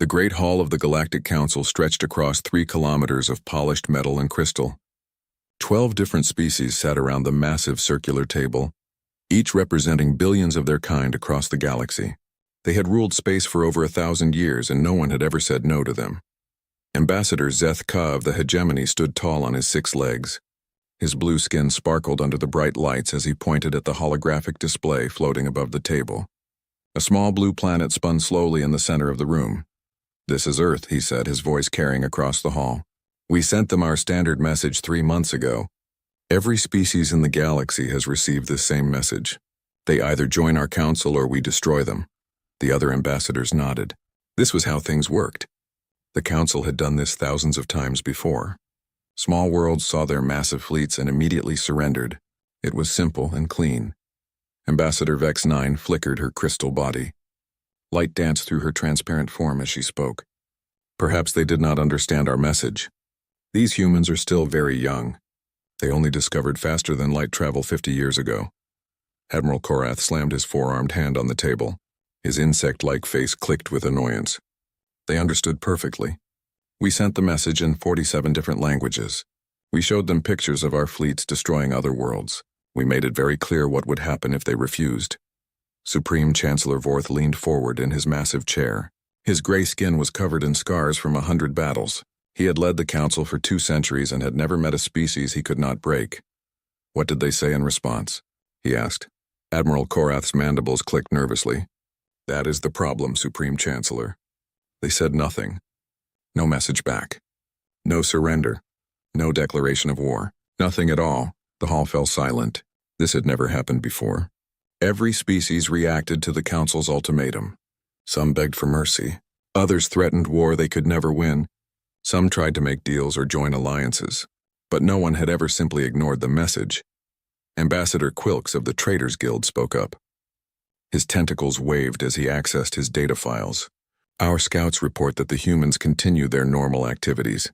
The Great Hall of the Galactic Council stretched across 3 kilometers of polished metal and crystal. 12 different species sat around the massive circular table, each representing billions of their kind across the galaxy. They had ruled space for over 1,000 years, and no one had ever said no to them. Ambassador Zeth Ka of the hegemony stood tall on his 6 legs. His blue skin sparkled under the bright lights as he pointed at the holographic display floating above the table. A small blue planet spun slowly in the center of the room. "This is Earth," he said, his voice carrying across the hall. "We sent them our standard message 3 months ago. Every species in the galaxy has received this same message. They either join our council or we destroy them." The other ambassadors nodded. This was how things worked. The council had done this thousands of times before. Small worlds saw their massive fleets and immediately surrendered. It was simple and clean. Ambassador Vex 9 flickered her crystal body. Light danced through her transparent form as she spoke. "Perhaps they did not understand our message. These humans are still very young. They only discovered faster than light travel 50 years ago." Admiral Korath slammed his four-armed hand on the table. His insect-like face clicked with annoyance. "They understood perfectly. We sent the message in 47 different languages. We showed them pictures of our fleets destroying other worlds. We made it very clear what would happen if they refused." Supreme Chancellor Vorth leaned forward in his massive chair. His gray skin was covered in scars from 100 battles. He had led the council for 2 centuries and had never met a species he could not break. "What did they say in response?" he asked. Admiral Korath's mandibles clicked nervously. "That is the problem, Supreme Chancellor. They said nothing. No message back. No surrender. No declaration of war. Nothing at all." The hall fell silent. This had never happened before. Every species reacted to the council's ultimatum. Some begged for mercy. Others threatened war they could never win. Some tried to make deals or join alliances. But no one had ever simply ignored the message. Ambassador Quilks of the Traders Guild spoke up. His tentacles waved as he accessed his data files. "Our scouts report that the humans continue their normal activities.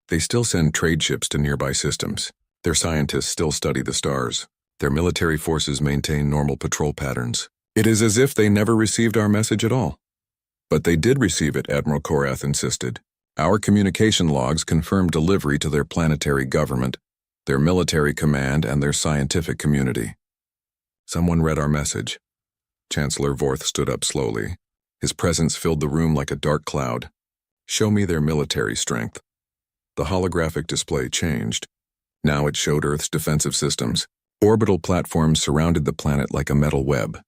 They still send trade ships to nearby systems. Their scientists still study the stars. Their military forces maintain normal patrol patterns. It is as if they never received our message at all." "But they did receive it," Admiral Korath insisted. "Our communication logs confirm delivery to their planetary government, their military command, and their scientific community." Someone read our message. Chancellor Vorth stood up slowly. His presence filled the room like a dark cloud. "Show me their military strength." The holographic display changed. Now it showed Earth's defensive systems. Orbital platforms surrounded the planet like a metal web.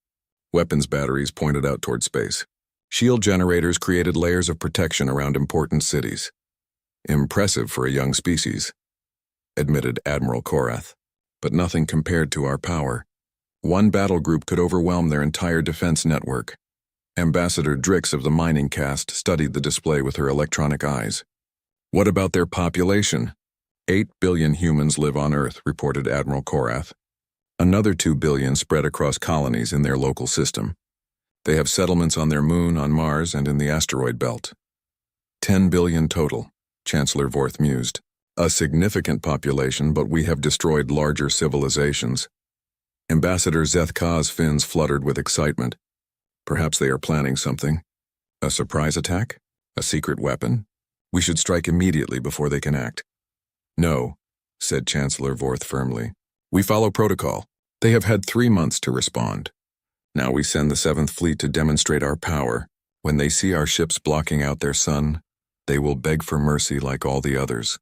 Weapons batteries pointed out toward space. Shield generators created layers of protection around important cities. "Impressive for a young species," admitted Admiral Korath. "But nothing compared to our power. One battle group could overwhelm their entire defense network." Ambassador Drix of the mining caste studied the display with her electronic eyes. "What about their population?" 8 billion humans live on Earth, reported Admiral Korath. Another 2 billion spread across colonies in their local system. They have settlements on their moon, on Mars, and in the asteroid belt. 10 billion total, Chancellor Vorth mused. "A significant population, but we have destroyed larger civilizations." Ambassador Zeth Ka's fins fluttered with excitement. "Perhaps they are planning something. A surprise attack? A secret weapon? We should strike immediately before they can act." "No," said Chancellor Vorth firmly. "We follow protocol. They have had 3 months to respond. Now we send the 7th Fleet to demonstrate our power. When they see our ships blocking out their sun, they will beg for mercy like all the others."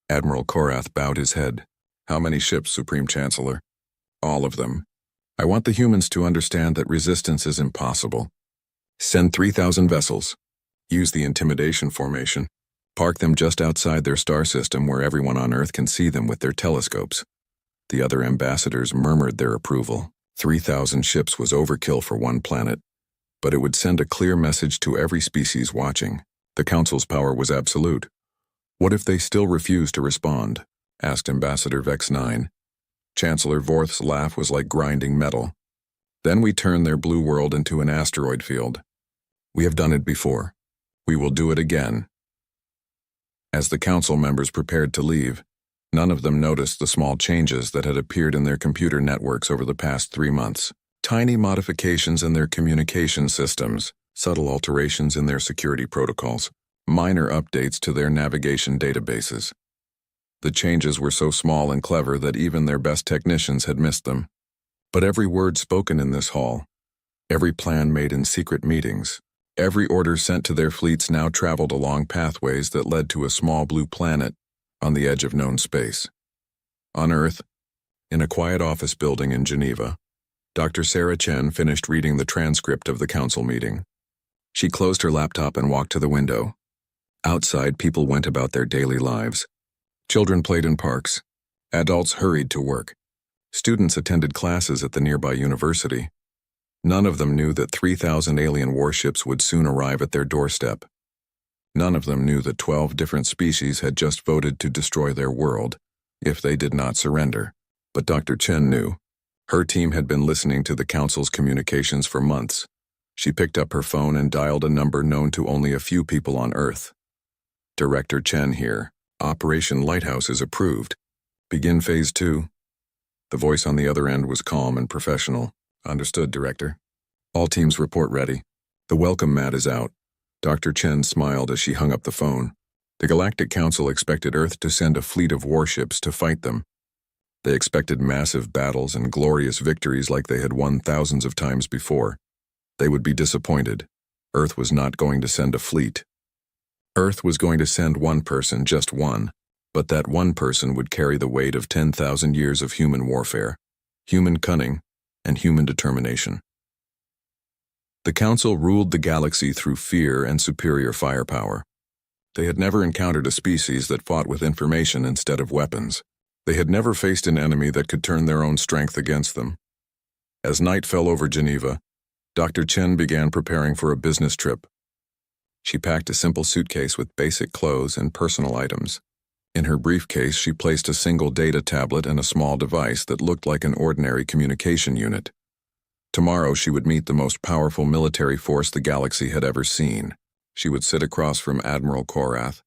Admiral Korath bowed his head. "How many ships, Supreme Chancellor?" "All of them. I want the humans to understand that resistance is impossible. Send 3,000 vessels. Use the intimidation formation. Park them just outside their star system where everyone on Earth can see them with their telescopes." The other ambassadors murmured their approval. 3,000 ships was overkill for one planet, but it would send a clear message to every species watching. The Council's power was absolute. "What if they still refuse to respond?" asked Ambassador Vex 9. Chancellor Vorth's laugh was like grinding metal. "Then we turn their blue world into an asteroid field. We have done it before. We will do it again." As the council members prepared to leave, none of them noticed the small changes that had appeared in their computer networks over the past 3 months. Tiny modifications in their communication systems, subtle alterations in their security protocols, minor updates to their navigation databases. The changes were so small and clever that even their best technicians had missed them. But every word spoken in this hall, every plan made in secret meetings, every order sent to their fleets now traveled along pathways that led to a small blue planet on the edge of known space. On Earth, in a quiet office building in Geneva, Dr. Sarah Chen finished reading the transcript of the council meeting. She closed her laptop and walked to the window. Outside, people went about their daily lives. Children played in parks. Adults hurried to work. Students attended classes at the nearby university. None of them knew that 3,000 alien warships would soon arrive at their doorstep. None of them knew that 12 different species had just voted to destroy their world if they did not surrender. But Dr. Chen knew. Her team had been listening to the council's communications for months. She picked up her phone and dialed a number known to only a few people on Earth. Director Chen here. Operation Lighthouse is approved. Begin Phase 2. The voice on the other end was calm and professional. Understood, Director. All teams report ready. The welcome mat is out. Dr. Chen smiled as she hung up the phone. The Galactic Council expected Earth to send a fleet of warships to fight them. They expected massive battles and glorious victories like they had won thousands of times before. They would be disappointed. Earth was not going to send a fleet. Earth was going to send one person, just one. But that one person would carry the weight of 10,000 years of human warfare, human cunning, and human determination. The Council ruled the galaxy through fear and superior firepower. They had never encountered a species that fought with information instead of weapons. They had never faced an enemy that could turn their own strength against them. As night fell over Geneva, Dr. Chen began preparing for a business trip. She packed a simple suitcase with basic clothes and personal items. In her briefcase, she placed a single data tablet and a small device that looked like an ordinary communication unit. Tomorrow, she would meet the most powerful military force the galaxy had ever seen. She would sit across from Admiral Korath,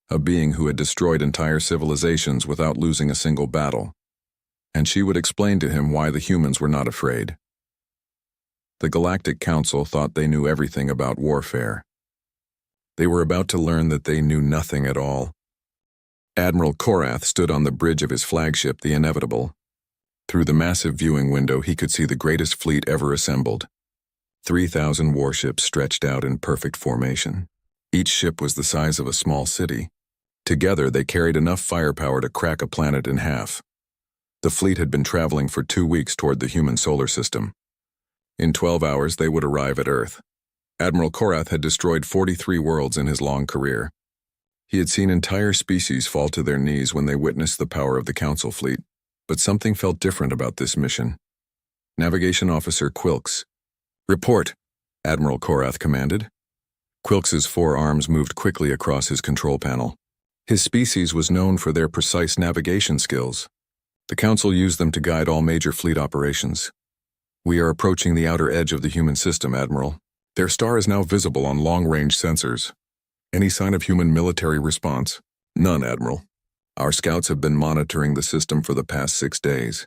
a being who had destroyed entire civilizations without losing a single battle. And she would explain to him why the humans were not afraid. The Galactic Council thought they knew everything about warfare. They were about to learn that they knew nothing at all. Admiral Korath stood on the bridge of his flagship, the Inevitable. Through the massive viewing window, he could see the greatest fleet ever assembled. 3,000 warships stretched out in perfect formation. Each ship was the size of a small city. Together, they carried enough firepower to crack a planet in half. The fleet had been traveling for 2 weeks toward the human solar system. In 12 hours, they would arrive at Earth. Admiral Korath had destroyed 43 worlds in his long career. He had seen entire species fall to their knees when they witnessed the power of the Council fleet, but something felt different about this mission. Navigation Officer Quilks. "Report," Admiral Korath commanded. Quilks's 4 arms moved quickly across his control panel. His species was known for their precise navigation skills. The Council used them to guide all major fleet operations. "We are approaching the outer edge of the human system, Admiral. Their star is now visible on long-range sensors. Any sign of human military response?" "None, Admiral. Our scouts have been monitoring the system for the past 6 days.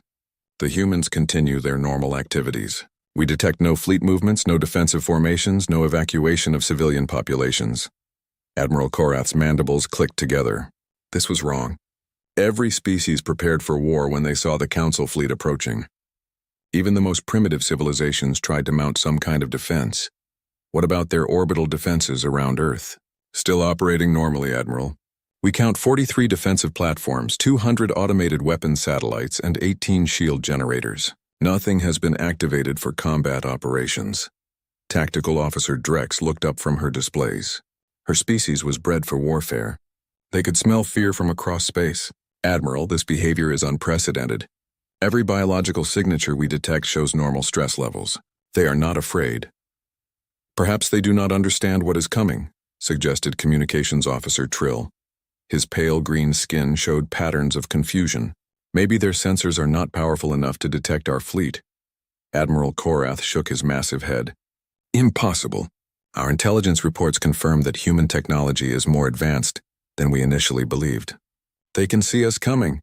The humans continue their normal activities. We detect no fleet movements, no defensive formations, no evacuation of civilian populations." Admiral Korath's mandibles clicked together. This was wrong. Every species prepared for war when they saw the Council fleet approaching. Even the most primitive civilizations tried to mount some kind of defense. What about their orbital defenses around Earth? "Still operating normally, Admiral. We count 43 defensive platforms, 200 automated weapons satellites, and 18 shield generators. Nothing has been activated for combat operations." Tactical Officer Drex looked up from her displays. Her species was bred for warfare. They could smell fear from across space. "Admiral, this behavior is unprecedented. Every biological signature we detect shows normal stress levels. They are not afraid." "Perhaps they do not understand what is coming," suggested Communications Officer Trill. His pale green skin showed patterns of confusion. "Maybe their sensors are not powerful enough to detect our fleet." Admiral Korath shook his massive head. "Impossible. Our intelligence reports confirm that human technology is more advanced than we initially believed. They can see us coming."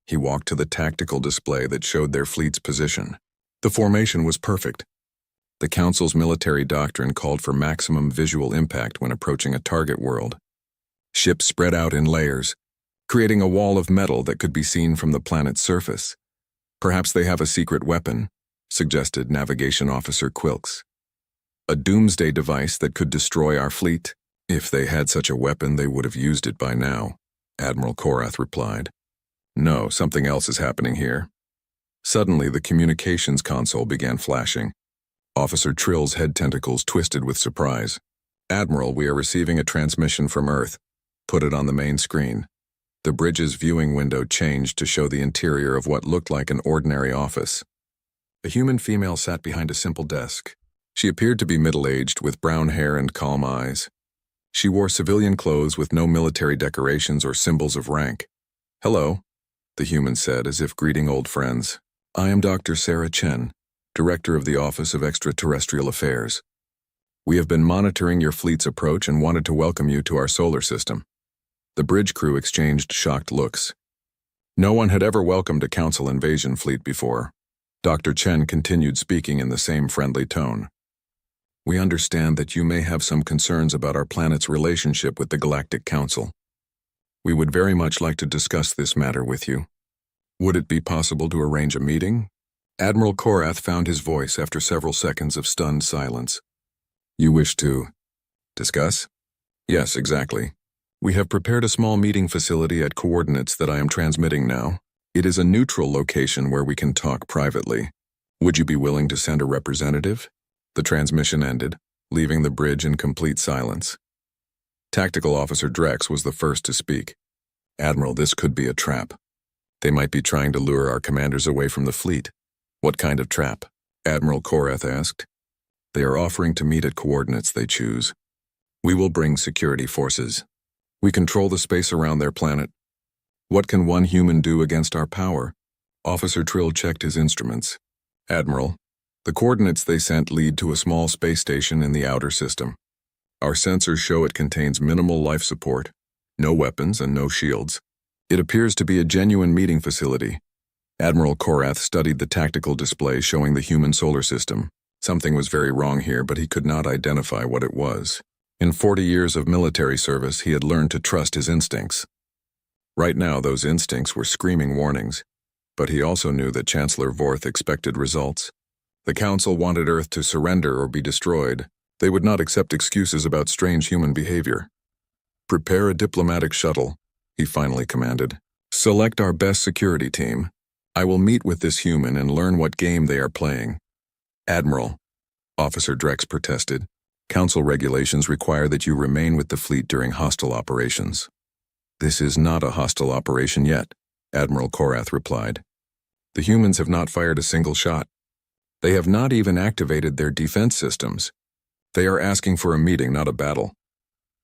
He walked to the tactical display that showed their fleet's position. The formation was perfect. The Council's military doctrine called for maximum visual impact when approaching a target world. Ships spread out in layers, creating a wall of metal that could be seen from the planet's surface. Perhaps they have a secret weapon, suggested Navigation Officer Quilks. A doomsday device that could destroy our fleet. If they had such a weapon, they would have used it by now, Admiral Korath replied. No, something else is happening here. Suddenly, the communications console began flashing. Officer Trill's head tentacles twisted with surprise. Admiral, we are receiving a transmission from Earth. Put it on the main screen. The bridge's viewing window changed to show the interior of what looked like an ordinary office. A human female sat behind a simple desk. She appeared to be middle-aged, with brown hair and calm eyes. She wore civilian clothes with no military decorations or symbols of rank. Hello, the human said, as if greeting old friends. I am Dr. Sarah Chen, Director of the Office of Extraterrestrial Affairs. We have been monitoring your fleet's approach and wanted to welcome you to our solar system. The bridge crew exchanged shocked looks. No one had ever welcomed a Council invasion fleet before. Dr. Chen continued speaking in the same friendly tone. We understand that you may have some concerns about our planet's relationship with the Galactic Council. We would very much like to discuss this matter with you. Would it be possible to arrange a meeting? Admiral Korath found his voice after several seconds of stunned silence. You wish to discuss? Yes, exactly. We have prepared a small meeting facility at coordinates that I am transmitting now. It is a neutral location where we can talk privately. Would you be willing to send a representative? The transmission ended, leaving the bridge in complete silence. Tactical Officer Drex was the first to speak. Admiral, this could be a trap. They might be trying to lure our commanders away from the fleet. What kind of trap? Admiral Korath asked. They are offering to meet at coordinates they choose. We will bring security forces. We control the space around their planet. What can one human do against our power? Officer Trill checked his instruments. Admiral, the coordinates they sent lead to a small space station in the outer system. Our sensors show it contains minimal life support, no weapons and no shields. It appears to be a genuine meeting facility. Admiral Korath studied the tactical display showing the human solar system. Something was very wrong here, but he could not identify what it was. In 40 years of military service, he had learned to trust his instincts. Right now, those instincts were screaming warnings, but he also knew that Chancellor Vorth expected results. The Council wanted Earth to surrender or be destroyed. They would not accept excuses about strange human behavior. Prepare a diplomatic shuttle, he finally commanded. Select our best security team. I will meet with this human and learn what game they are playing. Admiral, Officer Drex protested. Council regulations require that you remain with the fleet during hostile operations. This is not a hostile operation yet, Admiral Korath replied. The humans have not fired a single shot. They have not even activated their defense systems. They are asking for a meeting, not a battle.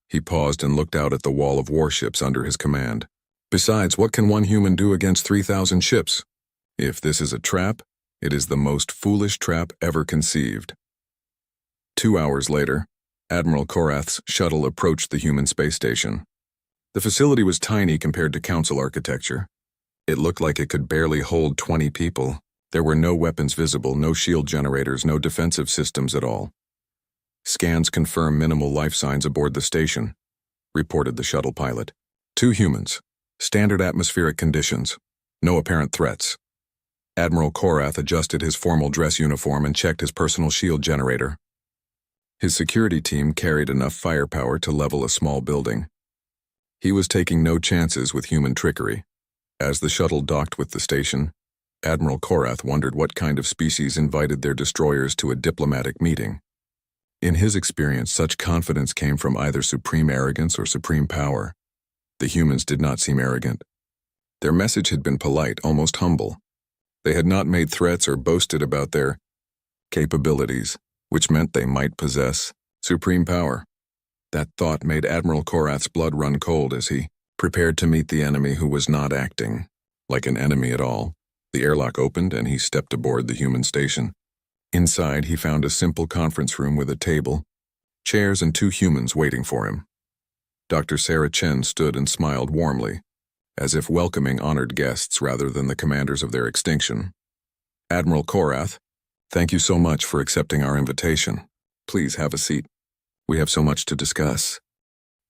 He paused and looked out at the wall of warships under his command. Besides, what can one human do against 3,000 ships? If this is a trap, it is the most foolish trap ever conceived. 2 hours later, Admiral Korath's shuttle approached the human space station. The facility was tiny compared to Council architecture. It looked like it could barely hold 20 people. There were no weapons visible, no shield generators, no defensive systems at all. Scans confirm minimal life signs aboard the station, reported the shuttle pilot. 2 humans. Standard atmospheric conditions. No apparent threats. Admiral Korath adjusted his formal dress uniform and checked his personal shield generator. His security team carried enough firepower to level a small building. He was taking no chances with human trickery. As the shuttle docked with the station, Admiral Korath wondered what kind of species invited their destroyers to a diplomatic meeting. In his experience, such confidence came from either supreme arrogance or supreme power. The humans did not seem arrogant. Their message had been polite, almost humble. They had not made threats or boasted about their capabilities, which meant they might possess supreme power. That thought made Admiral Korath's blood run cold as he prepared to meet the enemy who was not acting like an enemy at all. The airlock opened and he stepped aboard the human station. Inside, he found a simple conference room with a table, chairs, and 2 humans waiting for him. Dr. Sarah Chen stood and smiled warmly, as if welcoming honored guests rather than the commanders of their extinction. Admiral Korath, Thank you so much for accepting our invitation. Please have a seat. We have so much to discuss.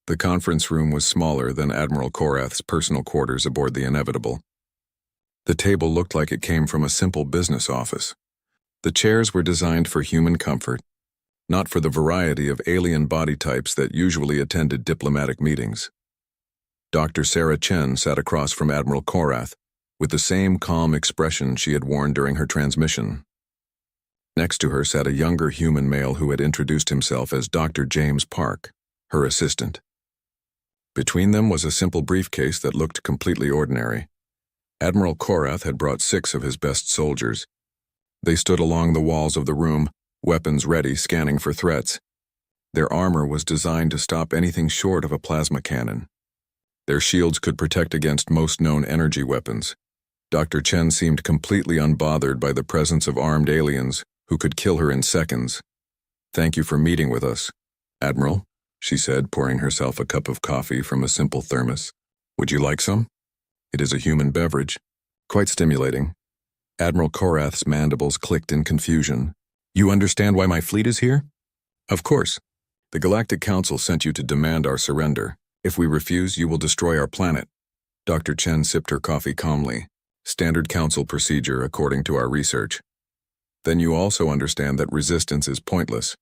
The conference room was smaller than Admiral Korath's personal quarters aboard the Inevitable. The table looked like it came from a simple business office. The chairs were designed for human comfort, not for the variety of alien body types that usually attended diplomatic meetings. Dr. Sarah Chen sat across from Admiral Korath, with the same calm expression she had worn during her transmission. Next to her sat a younger human male who had introduced himself as Dr. James Park, her assistant. Between them was a simple briefcase that looked completely ordinary. Admiral Korath had brought 6 of his best soldiers. They stood along the walls of the room, weapons ready, scanning for threats. Their armor was designed to stop anything short of a plasma cannon. Their shields could protect against most known energy weapons. Dr. Chen seemed completely unbothered by the presence of armed aliens who could kill her in seconds. "Thank you for meeting with us, Admiral," she said, pouring herself a cup of coffee from a simple thermos. "Would you like some? It is a human beverage. Quite stimulating." Admiral Korath's mandibles clicked in confusion. "You understand why my fleet is here?" "Of course. The Galactic Council sent you to demand our surrender. If we refuse, you will destroy our planet." Dr. Chen sipped her coffee calmly. "Standard Council procedure according to our research. Then you also understand that resistance is pointless.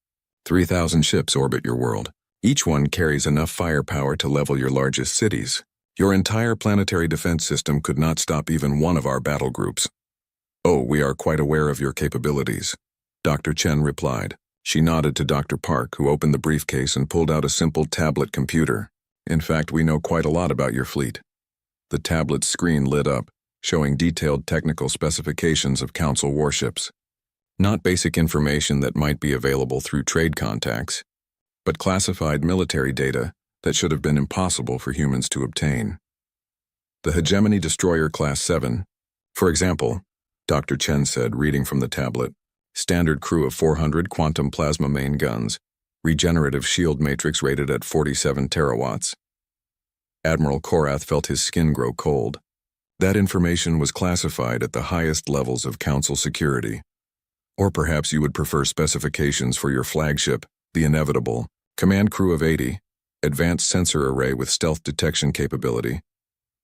3,000 ships orbit your world. Each one carries enough firepower to level your largest cities. Your entire planetary defense system could not stop even one of our battle groups." "Oh, we are quite aware of your capabilities," Dr. Chen replied. She nodded to Dr. Park, who opened the briefcase and pulled out a simple tablet computer. "In fact, we know quite a lot about your fleet." The tablet's screen lit up, showing detailed technical specifications of Council warships. Not basic information that might be available through trade contacts, but classified military data that should have been impossible for humans to obtain. The Hegemony Destroyer Class 7, for example, Dr. Chen said, reading from the tablet, standard crew of 400 quantum plasma main guns, regenerative shield matrix rated at 47 terawatts. Admiral Korath felt his skin grow cold. That information was classified at the highest levels of Council security. Or perhaps you would prefer specifications for your flagship, the Inevitable, command crew of 80, advanced sensor array with stealth detection capability,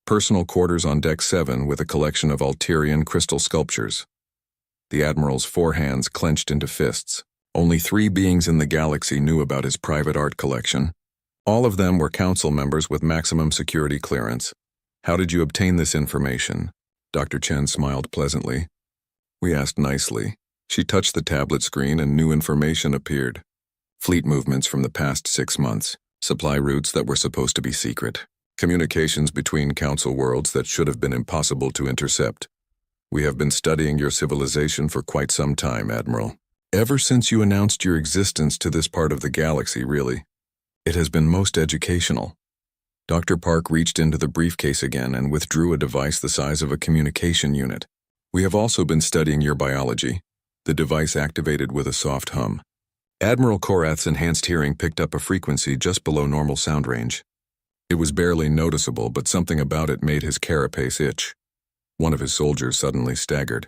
personal quarters on deck 7 with a collection of Alterian crystal sculptures. The Admiral's 4 hands clenched into fists. Only 3 beings in the galaxy knew about his private art collection. All of them were Council members with maximum security clearance. "How did you obtain this information?" Dr. Chen smiled pleasantly. "We asked nicely." She touched the tablet screen and new information appeared. Fleet movements from the past 6 months, supply routes that were supposed to be secret, communications between Council worlds that should have been impossible to intercept. "We have been studying your civilization for quite some time, Admiral. Ever since you announced your existence to this part of the galaxy, really. It has been most educational." Dr. Park reached into the briefcase again and withdrew a device the size of a communication unit. "We have also been studying your biology." The device activated with a soft hum. Admiral Korath's enhanced hearing picked up a frequency just below normal sound range. It was barely noticeable, but something about it made his carapace itch. One of his soldiers suddenly staggered.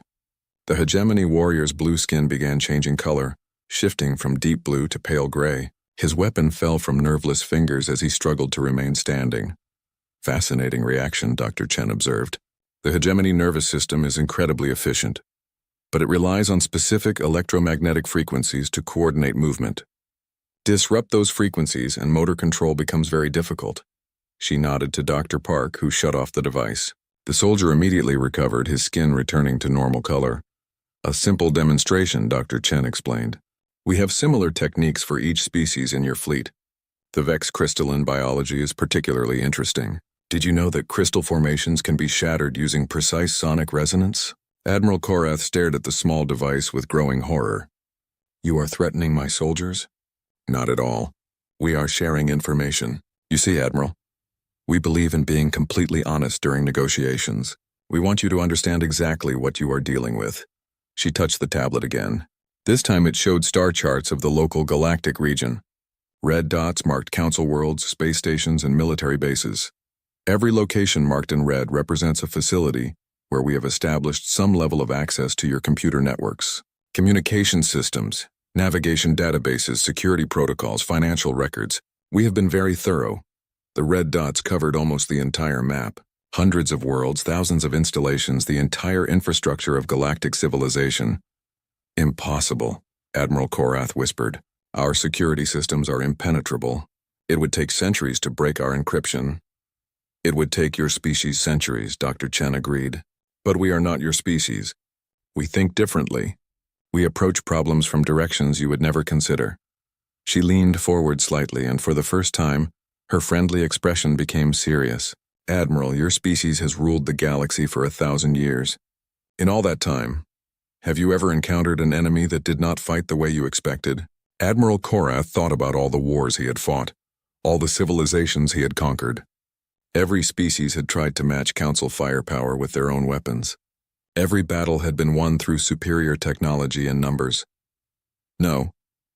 The Hegemony warrior's blue skin began changing color, shifting from deep blue to pale gray. His weapon fell from nerveless fingers as he struggled to remain standing. "Fascinating reaction," Dr. Chen observed. "The Hegemony nervous system is incredibly efficient, but it relies on specific electromagnetic frequencies to coordinate movement. Disrupt those frequencies and motor control becomes very difficult." She nodded to Dr. Park, who shut off the device. The soldier immediately recovered, his skin returning to normal color. "A simple demonstration," Dr. Chen explained. "We have similar techniques for each species in your fleet. The Vex crystalline biology is particularly interesting. Did you know that crystal formations can be shattered using precise sonic resonance?" Admiral Korath stared at the small device with growing horror. "You are threatening my soldiers?" "Not at all. We are sharing information. You see, Admiral, we believe in being completely honest during negotiations. We want you to understand exactly what you are dealing with." She touched the tablet again. This time it showed star charts of the local galactic region. Red dots marked Council worlds, space stations, and military bases. Every location marked in red represents a facility where we have established some level of access to your computer networks. Communication systems, navigation databases, security protocols, financial records. We have been very thorough. The red dots covered almost the entire map. Hundreds of worlds, thousands of installations, the entire infrastructure of galactic civilization. Impossible, Admiral Korath whispered. Our security systems are impenetrable. It would take centuries to break our encryption. It would take your species centuries, Dr. Chen agreed. But we are not your species. We think differently. We approach problems from directions you would never consider. She leaned forward slightly, and for the first time, her friendly expression became serious. Admiral, your species has ruled the galaxy for 1,000 years. In all that time, have you ever encountered an enemy that did not fight the way you expected? Admiral Korath thought about all the wars he had fought, all the civilizations he had conquered. Every species had tried to match Council firepower with their own weapons. Every battle had been won through superior technology and numbers. No,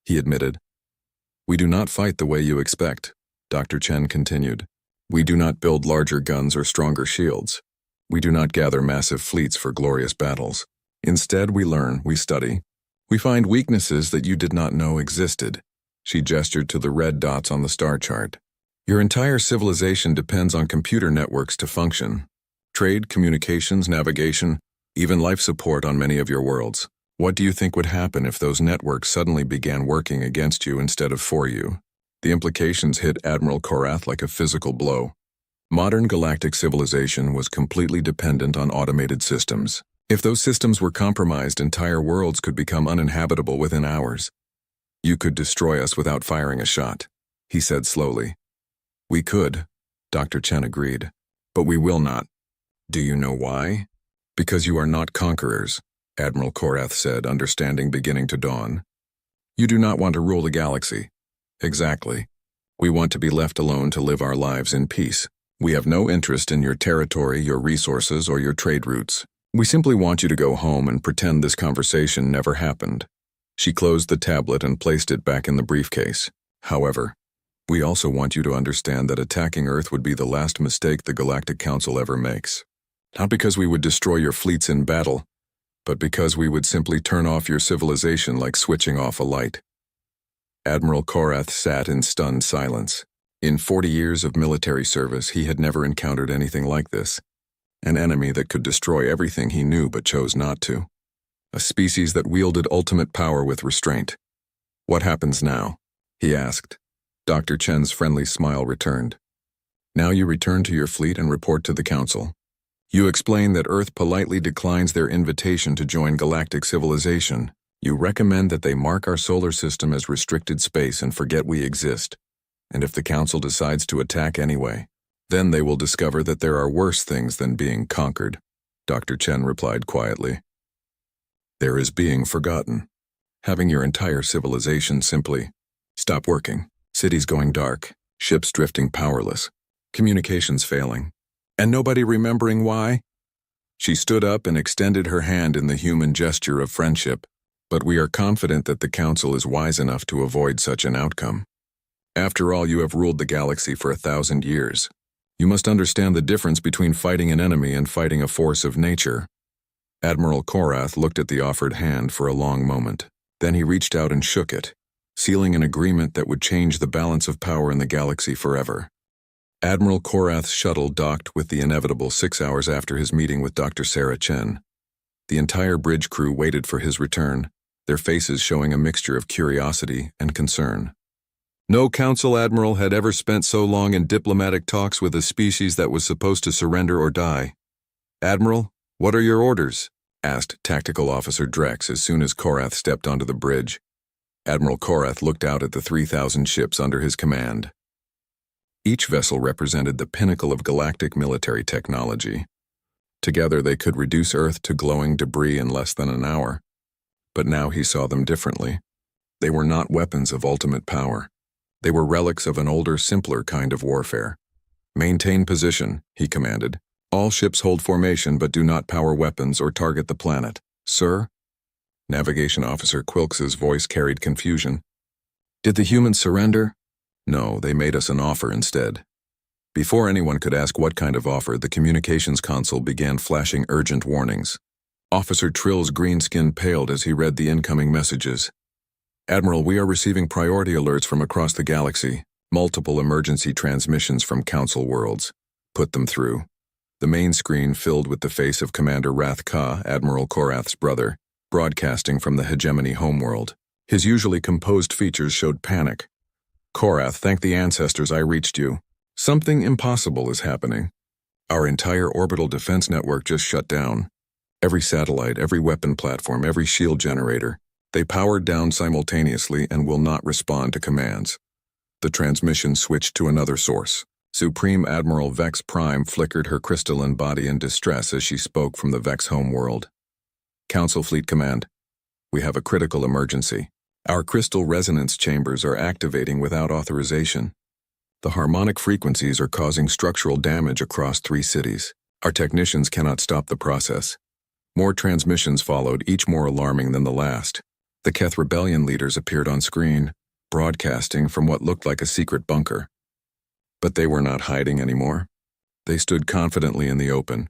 he admitted. We do not fight the way you expect, Dr. Chen continued. We do not build larger guns or stronger shields. We do not gather massive fleets for glorious battles. Instead, we learn, we study. We find weaknesses that you did not know existed. She gestured to the red dots on the star chart. Your entire civilization depends on computer networks to function. Trade, communications, navigation, even life support on many of your worlds. What do you think would happen if those networks suddenly began working against you instead of for you? The implications hit Admiral Korath like a physical blow. Modern galactic civilization was completely dependent on automated systems. If those systems were compromised, entire worlds could become uninhabitable within hours. You could destroy us without firing a shot, he said slowly. We could, Dr. Chen agreed, but we will not. Do you know why? Because you are not conquerors, Admiral Korath said, understanding beginning to dawn. You do not want to rule the galaxy. Exactly. We want to be left alone to live our lives in peace. We have no interest in your territory, your resources, or your trade routes. We simply want you to go home and pretend this conversation never happened. She closed the tablet and placed it back in the briefcase. However, we also want you to understand that attacking Earth would be the last mistake the Galactic Council ever makes. Not because we would destroy your fleets in battle, but because we would simply turn off your civilization like switching off a light. Admiral Korath sat in stunned silence. In 40 years of military service, he had never encountered anything like this. An enemy that could destroy everything he knew but chose not to. A species that wielded ultimate power with restraint. What happens now? He asked. Dr. Chen's friendly smile returned. Now you return to your fleet and report to the Council. You explain that Earth politely declines their invitation to join galactic civilization. You recommend that they mark our solar system as restricted space and forget we exist. And if the Council decides to attack anyway, then they will discover that there are worse things than being conquered, Dr. Chen replied quietly. There is being forgotten. Having your entire civilization simply stop working. Cities going dark, ships drifting powerless, communications failing, and nobody remembering why? She stood up and extended her hand in the human gesture of friendship, but we are confident that the Council is wise enough to avoid such an outcome. After all, you have ruled the galaxy for 1,000 years. You must understand the difference between fighting an enemy and fighting a force of nature. Admiral Korath looked at the offered hand for a long moment. Then he reached out and shook it, sealing an agreement that would change the balance of power in the galaxy forever. Admiral Korath's shuttle docked with the inevitable 6 hours after his meeting with Dr. Sarah Chen. The entire bridge crew waited for his return, their faces showing a mixture of curiosity and concern. No Council admiral had ever spent so long in diplomatic talks with a species that was supposed to surrender or die. Admiral, what are your orders? Asked Tactical Officer Drex as soon as Korath stepped onto the bridge. Admiral Korath looked out at the 3,000 ships under his command. Each vessel represented the pinnacle of galactic military technology. Together they could reduce Earth to glowing debris in less than an hour. But now he saw them differently. They were not weapons of ultimate power. They were relics of an older, simpler kind of warfare. Maintain position, he commanded. All ships hold formation but do not power weapons or target the planet. Sir? Navigation Officer Quilks's voice carried confusion. Did the humans surrender? No, they made us an offer instead. Before anyone could ask what kind of offer, the communications console began flashing urgent warnings. Officer Trill's green skin paled as he read the incoming messages. Admiral, we are receiving priority alerts from across the galaxy. Multiple emergency transmissions from Council worlds. Put them through. The main screen filled with the face of Commander Rath Ka, Admiral Korath's brother, broadcasting from the Hegemony homeworld. His usually composed features showed panic. Korath, thank the ancestors I reached you. Something impossible is happening. Our entire orbital defense network just shut down. Every satellite, every weapon platform, every shield generator. They powered down simultaneously and will not respond to commands. The transmission switched to another source. Supreme Admiral Vex Prime flickered her crystalline body in distress as she spoke from the Vex homeworld. Council Fleet Command. We have a critical emergency. Our crystal resonance chambers are activating without authorization. The harmonic frequencies are causing structural damage across 3 cities. Our technicians cannot stop the process. More transmissions followed, each more alarming than the last. The Keth Rebellion leaders appeared on screen, broadcasting from what looked like a secret bunker. But they were not hiding anymore. They stood confidently in the open,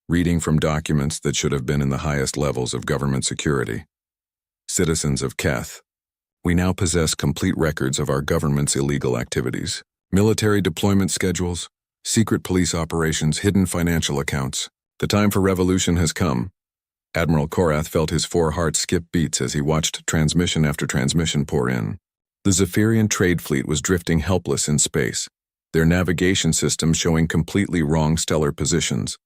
reading from documents that should have been in the highest levels of government security. Citizens of Keth, we now possess complete records of our government's illegal activities. Military deployment schedules, secret police operations, hidden financial accounts. The time for revolution has come. Admiral Korath felt his 4 hearts skip beats as he watched transmission after transmission pour in. The Zephyrian trade fleet was drifting helpless in space, their navigation system showing completely wrong stellar positions.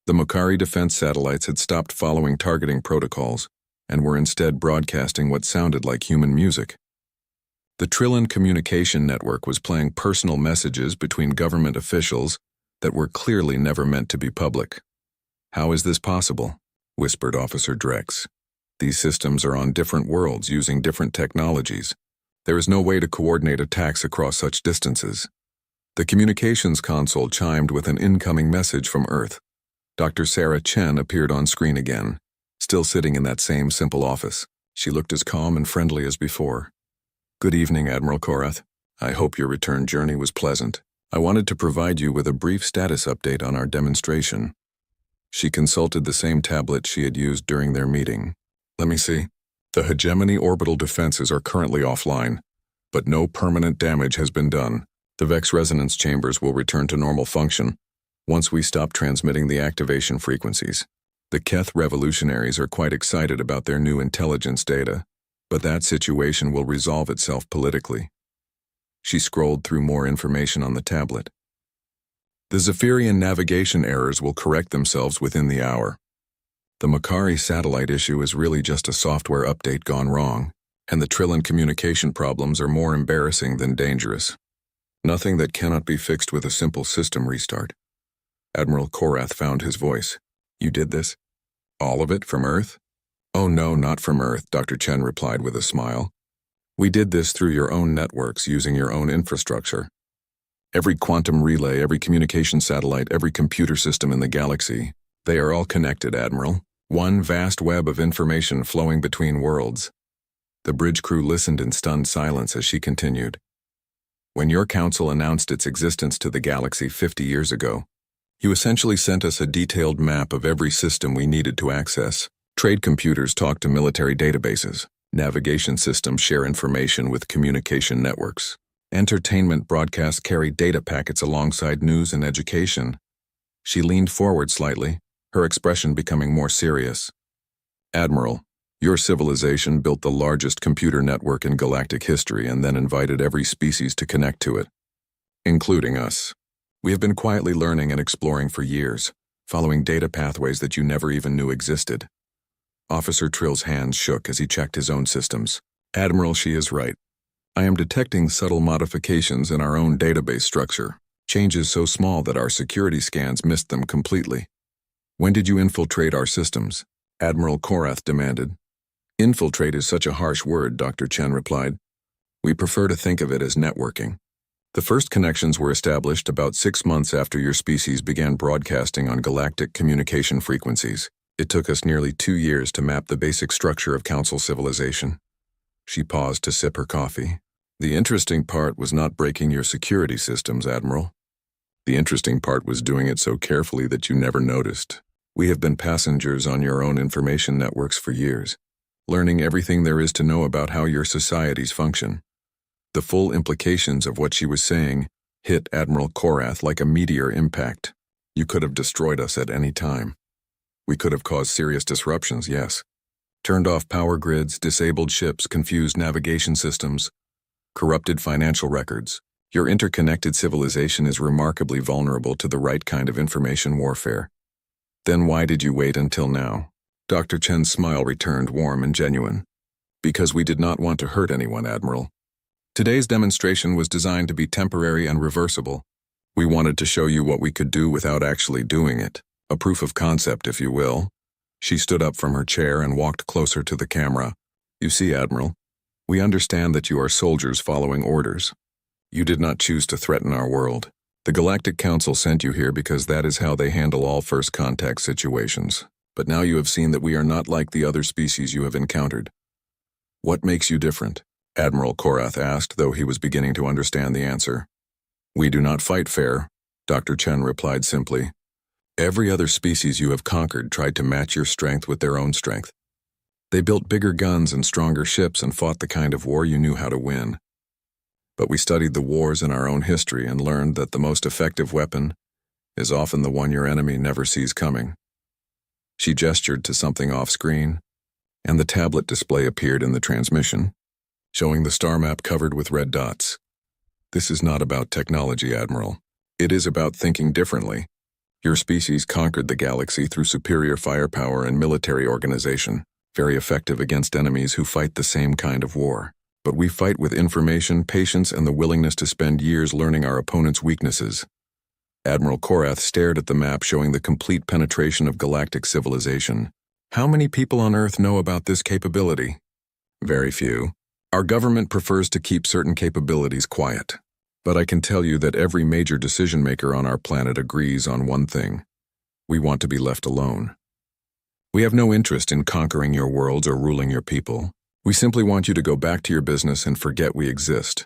The Makari defense satellites had stopped following targeting protocols and were instead broadcasting what sounded like human music. The Trillian communication network was playing personal messages between government officials that were clearly never meant to be public. How is this possible? Whispered Officer Drex. These systems are on different worlds using different technologies. There is no way to coordinate attacks across such distances. The communications console chimed with an incoming message from Earth. Dr. Sarah Chen appeared on screen again, still sitting in that same simple office. She looked as calm and friendly as before. Good evening, Admiral Korath. I hope your return journey was pleasant. I wanted to provide you with a brief status update on our demonstration. She consulted the same tablet she had used during their meeting. Let me see. The Hegemony orbital defenses are currently offline, but no permanent damage has been done. The Vex resonance chambers will return to normal function once we stop transmitting the activation frequencies. The Keth revolutionaries are quite excited about their new intelligence data, but that situation will resolve itself politically. She scrolled through more information on the tablet. The Zephyrian navigation errors will correct themselves within the hour. The Makari satellite issue is really just a software update gone wrong, and the Trillian communication problems are more embarrassing than dangerous. Nothing that cannot be fixed with a simple system restart. Admiral Korath found his voice. You did this? All of it from Earth? Oh no, not from Earth, Dr. Chen replied with a smile. We did this through your own networks using your own infrastructure. Every quantum relay, every communication satellite, every computer system in the galaxy, they are all connected, Admiral. One vast web of information flowing between worlds. The bridge crew listened in stunned silence as she continued. When your council announced its existence to the galaxy 50 years ago, you essentially sent us a detailed map of every system we needed to access. Trade computers talk to military databases. Navigation systems share information with communication networks. Entertainment broadcasts carry data packets alongside news and education. She leaned forward slightly, her expression becoming more serious. Admiral, your civilization built the largest computer network in galactic history and then invited every species to connect to it, including us. We have been quietly learning and exploring for years, following data pathways that you never even knew existed. Officer Trill's hands shook as he checked his own systems. Admiral, she is right. I am detecting subtle modifications in our own database structure, changes so small that our security scans missed them completely. When did you infiltrate our systems? Admiral Korath demanded. Infiltrate is such a harsh word, Dr. Chen replied. We prefer to think of it as networking. The first connections were established about 6 months after your species began broadcasting on galactic communication frequencies. It took us nearly 2 years to map the basic structure of Council civilization. She paused to sip her coffee. The interesting part was not breaking your security systems, Admiral. The interesting part was doing it so carefully that you never noticed. We have been passengers on your own information networks for years, learning everything there is to know about how your societies function. The full implications of what she was saying hit Admiral Korath like a meteor impact. You could have destroyed us at any time. We could have caused serious disruptions, yes. Turned off power grids, disabled ships, confused navigation systems, corrupted financial records. Your interconnected civilization is remarkably vulnerable to the right kind of information warfare. Then why did you wait until now? Dr. Chen's smile returned warm and genuine. Because we did not want to hurt anyone, Admiral. Today's demonstration was designed to be temporary and reversible. We wanted to show you what we could do without actually doing it. A proof of concept, if you will. She stood up from her chair and walked closer to the camera. You see, Admiral, we understand that you are soldiers following orders. You did not choose to threaten our world. The Galactic Council sent you here because that is how they handle all first contact situations. But now you have seen that we are not like the other species you have encountered. What makes you different? Admiral Korath asked, though he was beginning to understand the answer. We do not fight fair, Dr. Chen replied simply. Every other species you have conquered tried to match your strength with their own strength. They built bigger guns and stronger ships and fought the kind of war you knew how to win. But we studied the wars in our own history and learned that the most effective weapon is often the one your enemy never sees coming. She gestured to something off-screen, and the tablet display appeared in the transmission, showing the star map covered with red dots. This is not about technology, Admiral. It is about thinking differently. Your species conquered the galaxy through superior firepower and military organization, very effective against enemies who fight the same kind of war. But we fight with information, patience, and the willingness to spend years learning our opponent's weaknesses. Admiral Korath stared at the map showing the complete penetration of galactic civilization. How many people on Earth know about this capability? Very few. Our government prefers to keep certain capabilities quiet. But I can tell you that every major decision-maker on our planet agrees on one thing. We want to be left alone. We have no interest in conquering your worlds or ruling your people. We simply want you to go back to your business and forget we exist.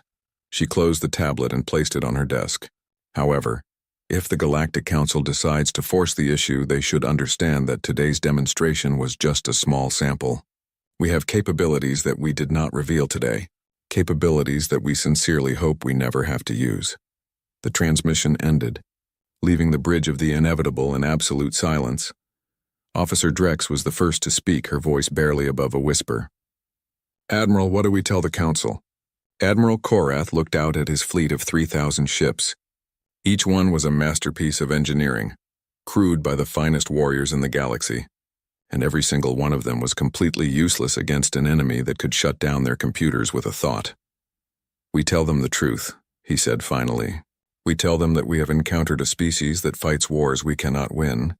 She closed the tablet and placed it on her desk. However, if the Galactic Council decides to force the issue, they should understand that today's demonstration was just a small sample. We have capabilities that we did not reveal today. Capabilities that we sincerely hope we never have to use. The transmission ended, leaving the bridge of the inevitable in absolute silence. Officer Drex was the first to speak, her voice barely above a whisper. Admiral, what do we tell the Council? Admiral Korath looked out at his fleet of 3,000 ships. Each one was a masterpiece of engineering, crewed by the finest warriors in the galaxy. And every single one of them was completely useless against an enemy that could shut down their computers with a thought. We tell them the truth, he said finally. We tell them that we have encountered a species that fights wars we cannot win,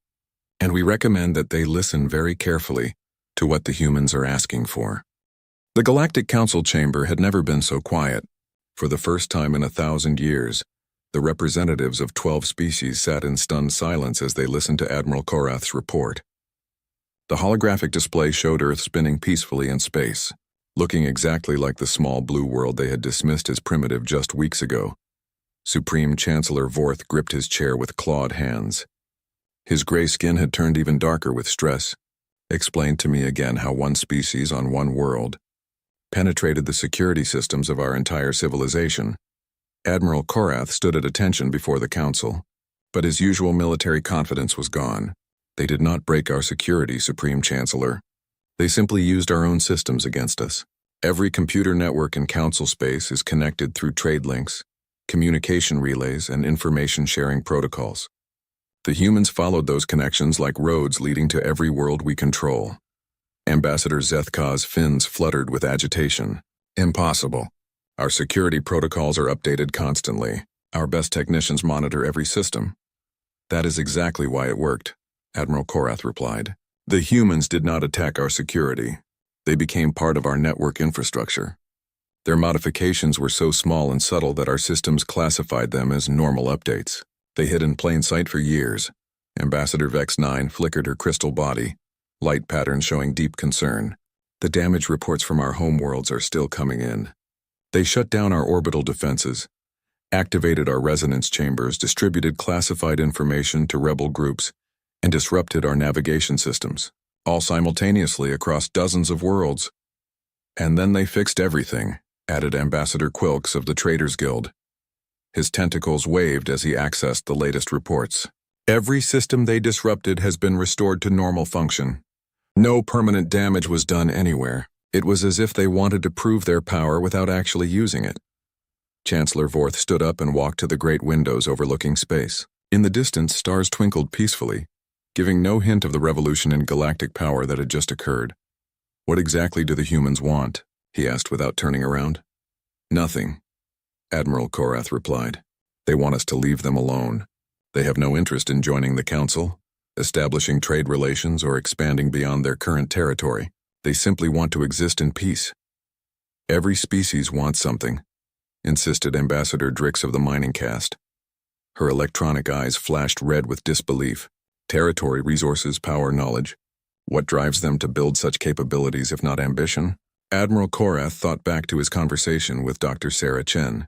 and we recommend that they listen very carefully to what the humans are asking for. The Galactic Council chamber had never been so quiet. For the first time in 1,000 years, the representatives of 12 species sat in stunned silence as they listened to Admiral Korath's report. The holographic display showed Earth spinning peacefully in space, looking exactly like the small blue world they had dismissed as primitive just weeks ago. Supreme Chancellor Vorth gripped his chair with clawed hands. His gray skin had turned even darker with stress. Explain to me again how one species on one world penetrated the security systems of our entire civilization. Admiral Korath stood at attention before the Council, but his usual military confidence was gone. They did not break our security, Supreme Chancellor. They simply used our own systems against us. Every computer network in Council space is connected through trade links, communication relays, and information-sharing protocols. The humans followed those connections like roads leading to every world we control. Ambassador Zethka's fins fluttered with agitation. Impossible. Our security protocols are updated constantly. Our best technicians monitor every system. That is exactly why it worked, Admiral Korath replied. The humans did not attack our security. They became part of our network infrastructure. Their modifications were so small and subtle that our systems classified them as normal updates. They hid in plain sight for years. Ambassador Vex 9 flickered her crystal body, light patterns showing deep concern. The damage reports from our homeworlds are still coming in. They shut down our orbital defenses, activated our resonance chambers, distributed classified information to rebel groups, and disrupted our navigation systems, all simultaneously across dozens of worlds. And then they fixed everything, added Ambassador Quilks of the Traders Guild. His tentacles waved as he accessed the latest reports. Every system they disrupted has been restored to normal function. No permanent damage was done anywhere. It was as if they wanted to prove their power without actually using it. Chancellor Vorth stood up and walked to the great windows overlooking space. In the distance, stars twinkled peacefully, giving no hint of the revolution in galactic power that had just occurred. What exactly do the humans want? He asked without turning around. Nothing, Admiral Korath replied. They want us to leave them alone. They have no interest in joining the Council, establishing trade relations, or expanding beyond their current territory. They simply want to exist in peace. Every species wants something, insisted Ambassador Drix of the mining caste. Her electronic eyes flashed red with disbelief. Territory, resources, power, knowledge. What drives them to build such capabilities if not ambition? Admiral Korath thought back to his conversation with Dr. Sarah Chen.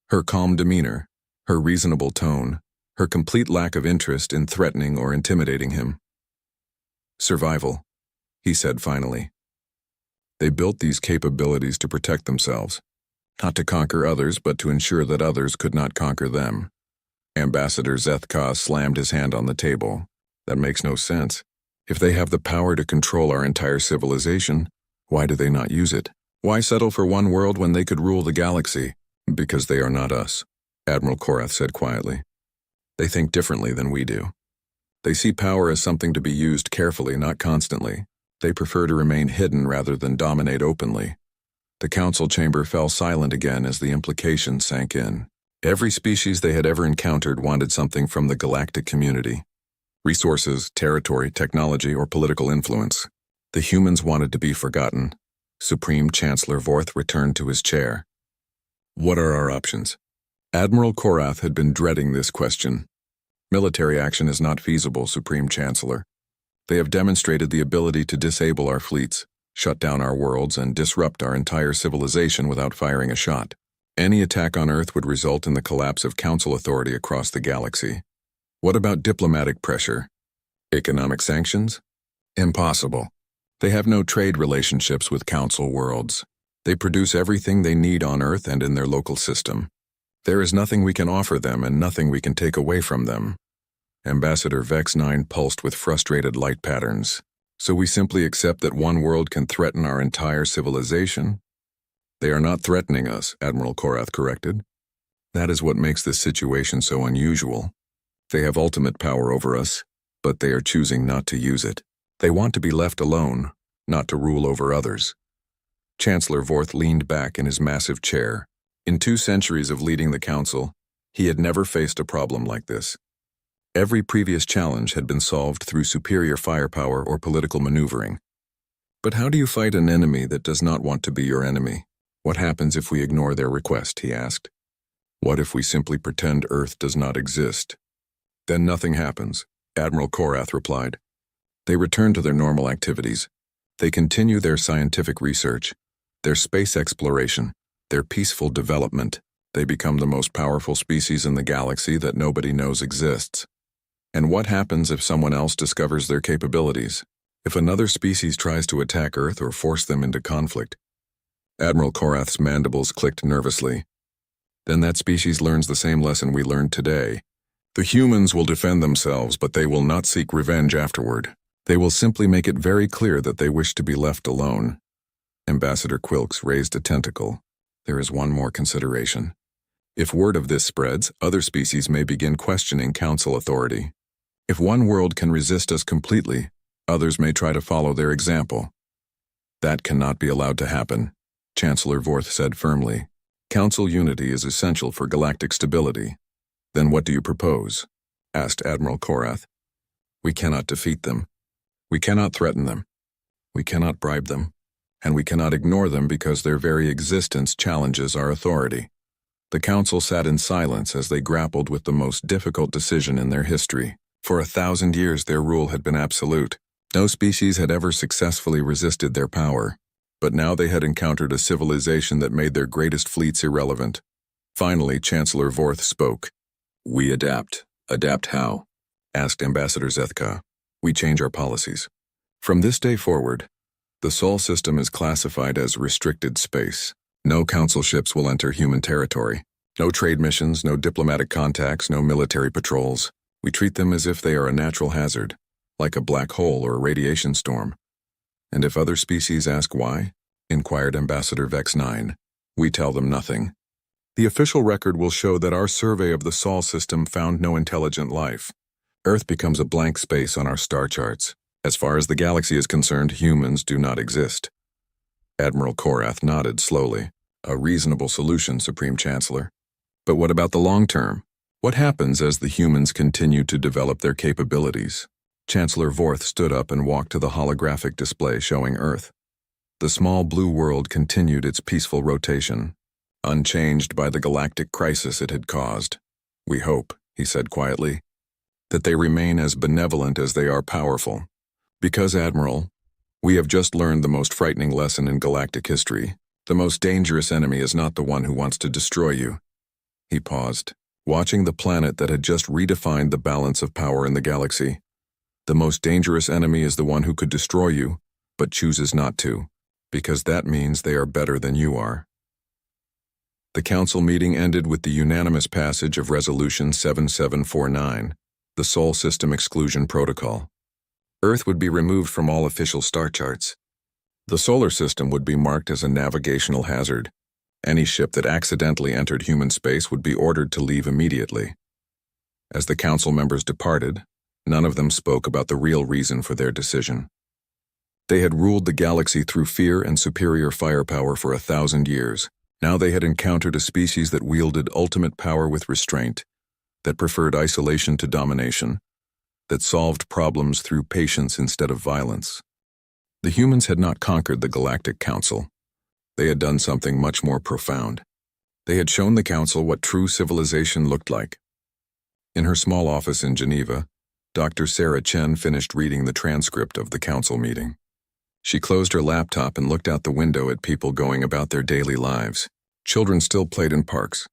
Her calm demeanor, her reasonable tone, her complete lack of interest in threatening or intimidating him. Survival, he said finally. They built these capabilities to protect themselves, not to conquer others, but to ensure that others could not conquer them. Ambassador Zethka slammed his hand on the table. That makes no sense. If they have the power to control our entire civilization, why do they not use it? Why settle for one world when they could rule the galaxy? Because they are not us, Admiral Korath said quietly. They think differently than we do. They see power as something to be used carefully, not constantly. They prefer to remain hidden rather than dominate openly. The council chamber fell silent again as the implications sank in. Every species they had ever encountered wanted something from the galactic community. Resources, territory, technology, or political influence. The humans wanted to be forgotten. Supreme Chancellor Vorth returned to his chair. What are our options? Admiral Korath had been dreading this question. Military action is not feasible, Supreme Chancellor. They have demonstrated the ability to disable our fleets, shut down our worlds, and disrupt our entire civilization without firing a shot. Any attack on Earth would result in the collapse of Council authority across the galaxy. What about diplomatic pressure? Economic sanctions? Impossible. They have no trade relationships with Council worlds. They produce everything they need on Earth and in their local system. There is nothing we can offer them and nothing we can take away from them. Ambassador Vex 9 pulsed with frustrated light patterns. So we simply accept that one world can threaten our entire civilization? They are not threatening us, Admiral Korath corrected. That is what makes this situation so unusual. They have ultimate power over us, but they are choosing not to use it. They want to be left alone, not to rule over others. Chancellor Vorth leaned back in his massive chair. In 2 centuries of leading the Council, he had never faced a problem like this. Every previous challenge had been solved through superior firepower or political maneuvering. But how do you fight an enemy that does not want to be your enemy? What happens if we ignore their request, he asked. What if we simply pretend Earth does not exist? Then nothing happens, Admiral Korath replied. They return to their normal activities. They continue their scientific research, their space exploration, their peaceful development. They become the most powerful species in the galaxy that nobody knows exists. And what happens if someone else discovers their capabilities? If another species tries to attack Earth or force them into conflict? Admiral Korath's mandibles clicked nervously. Then that species learns the same lesson we learned today. The humans will defend themselves, but they will not seek revenge afterward. They will simply make it very clear that they wish to be left alone. Ambassador Quilks raised a tentacle. There is one more consideration. If word of this spreads, other species may begin questioning Council authority. If one world can resist us completely, others may try to follow their example. That cannot be allowed to happen, Chancellor Vorth said firmly. Council unity is essential for galactic stability. Then what do you propose? Asked Admiral Korath. We cannot defeat them. We cannot threaten them. We cannot bribe them. And we cannot ignore them because their very existence challenges our authority. The Council sat in silence as they grappled with the most difficult decision in their history. For 1,000 years their rule had been absolute. No species had ever successfully resisted their power. But now they had encountered a civilization that made their greatest fleets irrelevant. Finally, Chancellor Vorth spoke. We adapt. Adapt how? asked Ambassador Zethka. We change our policies. From this day forward, the Sol system is classified as restricted space. No council ships will enter human territory. No trade missions, no diplomatic contacts, no military patrols. We treat them as if they are a natural hazard, like a black hole or a radiation storm. And if other species ask why, inquired Ambassador Vex 9, we tell them nothing. The official record will show that our survey of the Sol system found no intelligent life. Earth becomes a blank space on our star charts. As far as the galaxy is concerned, humans do not exist. Admiral Korath nodded slowly. A reasonable solution, Supreme Chancellor. But what about the long term? What happens as the humans continue to develop their capabilities? Chancellor Vorth stood up and walked to the holographic display showing Earth. The small blue world continued its peaceful rotation, unchanged by the galactic crisis it had caused. We hope, he said quietly, that they remain as benevolent as they are powerful. Because, Admiral, we have just learned the most frightening lesson in galactic history. The most dangerous enemy is not the one who wants to destroy you. He paused, watching the planet that had just redefined the balance of power in the galaxy. The most dangerous enemy is the one who could destroy you, but chooses not to, because that means they are better than you are. The council meeting ended with the unanimous passage of Resolution 7749, the Sol System Exclusion Protocol. Earth would be removed from all official star charts. The solar system would be marked as a navigational hazard. Any ship that accidentally entered human space would be ordered to leave immediately. As the council members departed, none of them spoke about the real reason for their decision. They had ruled the galaxy through fear and superior firepower for 1,000 years. Now they had encountered a species that wielded ultimate power with restraint, that preferred isolation to domination, that solved problems through patience instead of violence. The humans had not conquered the Galactic Council. They had done something much more profound. They had shown the Council what true civilization looked like. In her small office in Geneva, Dr. Sarah Chen finished reading the transcript of the Council meeting. She closed her laptop and looked out the window at people going about their daily lives. Children still played in parks.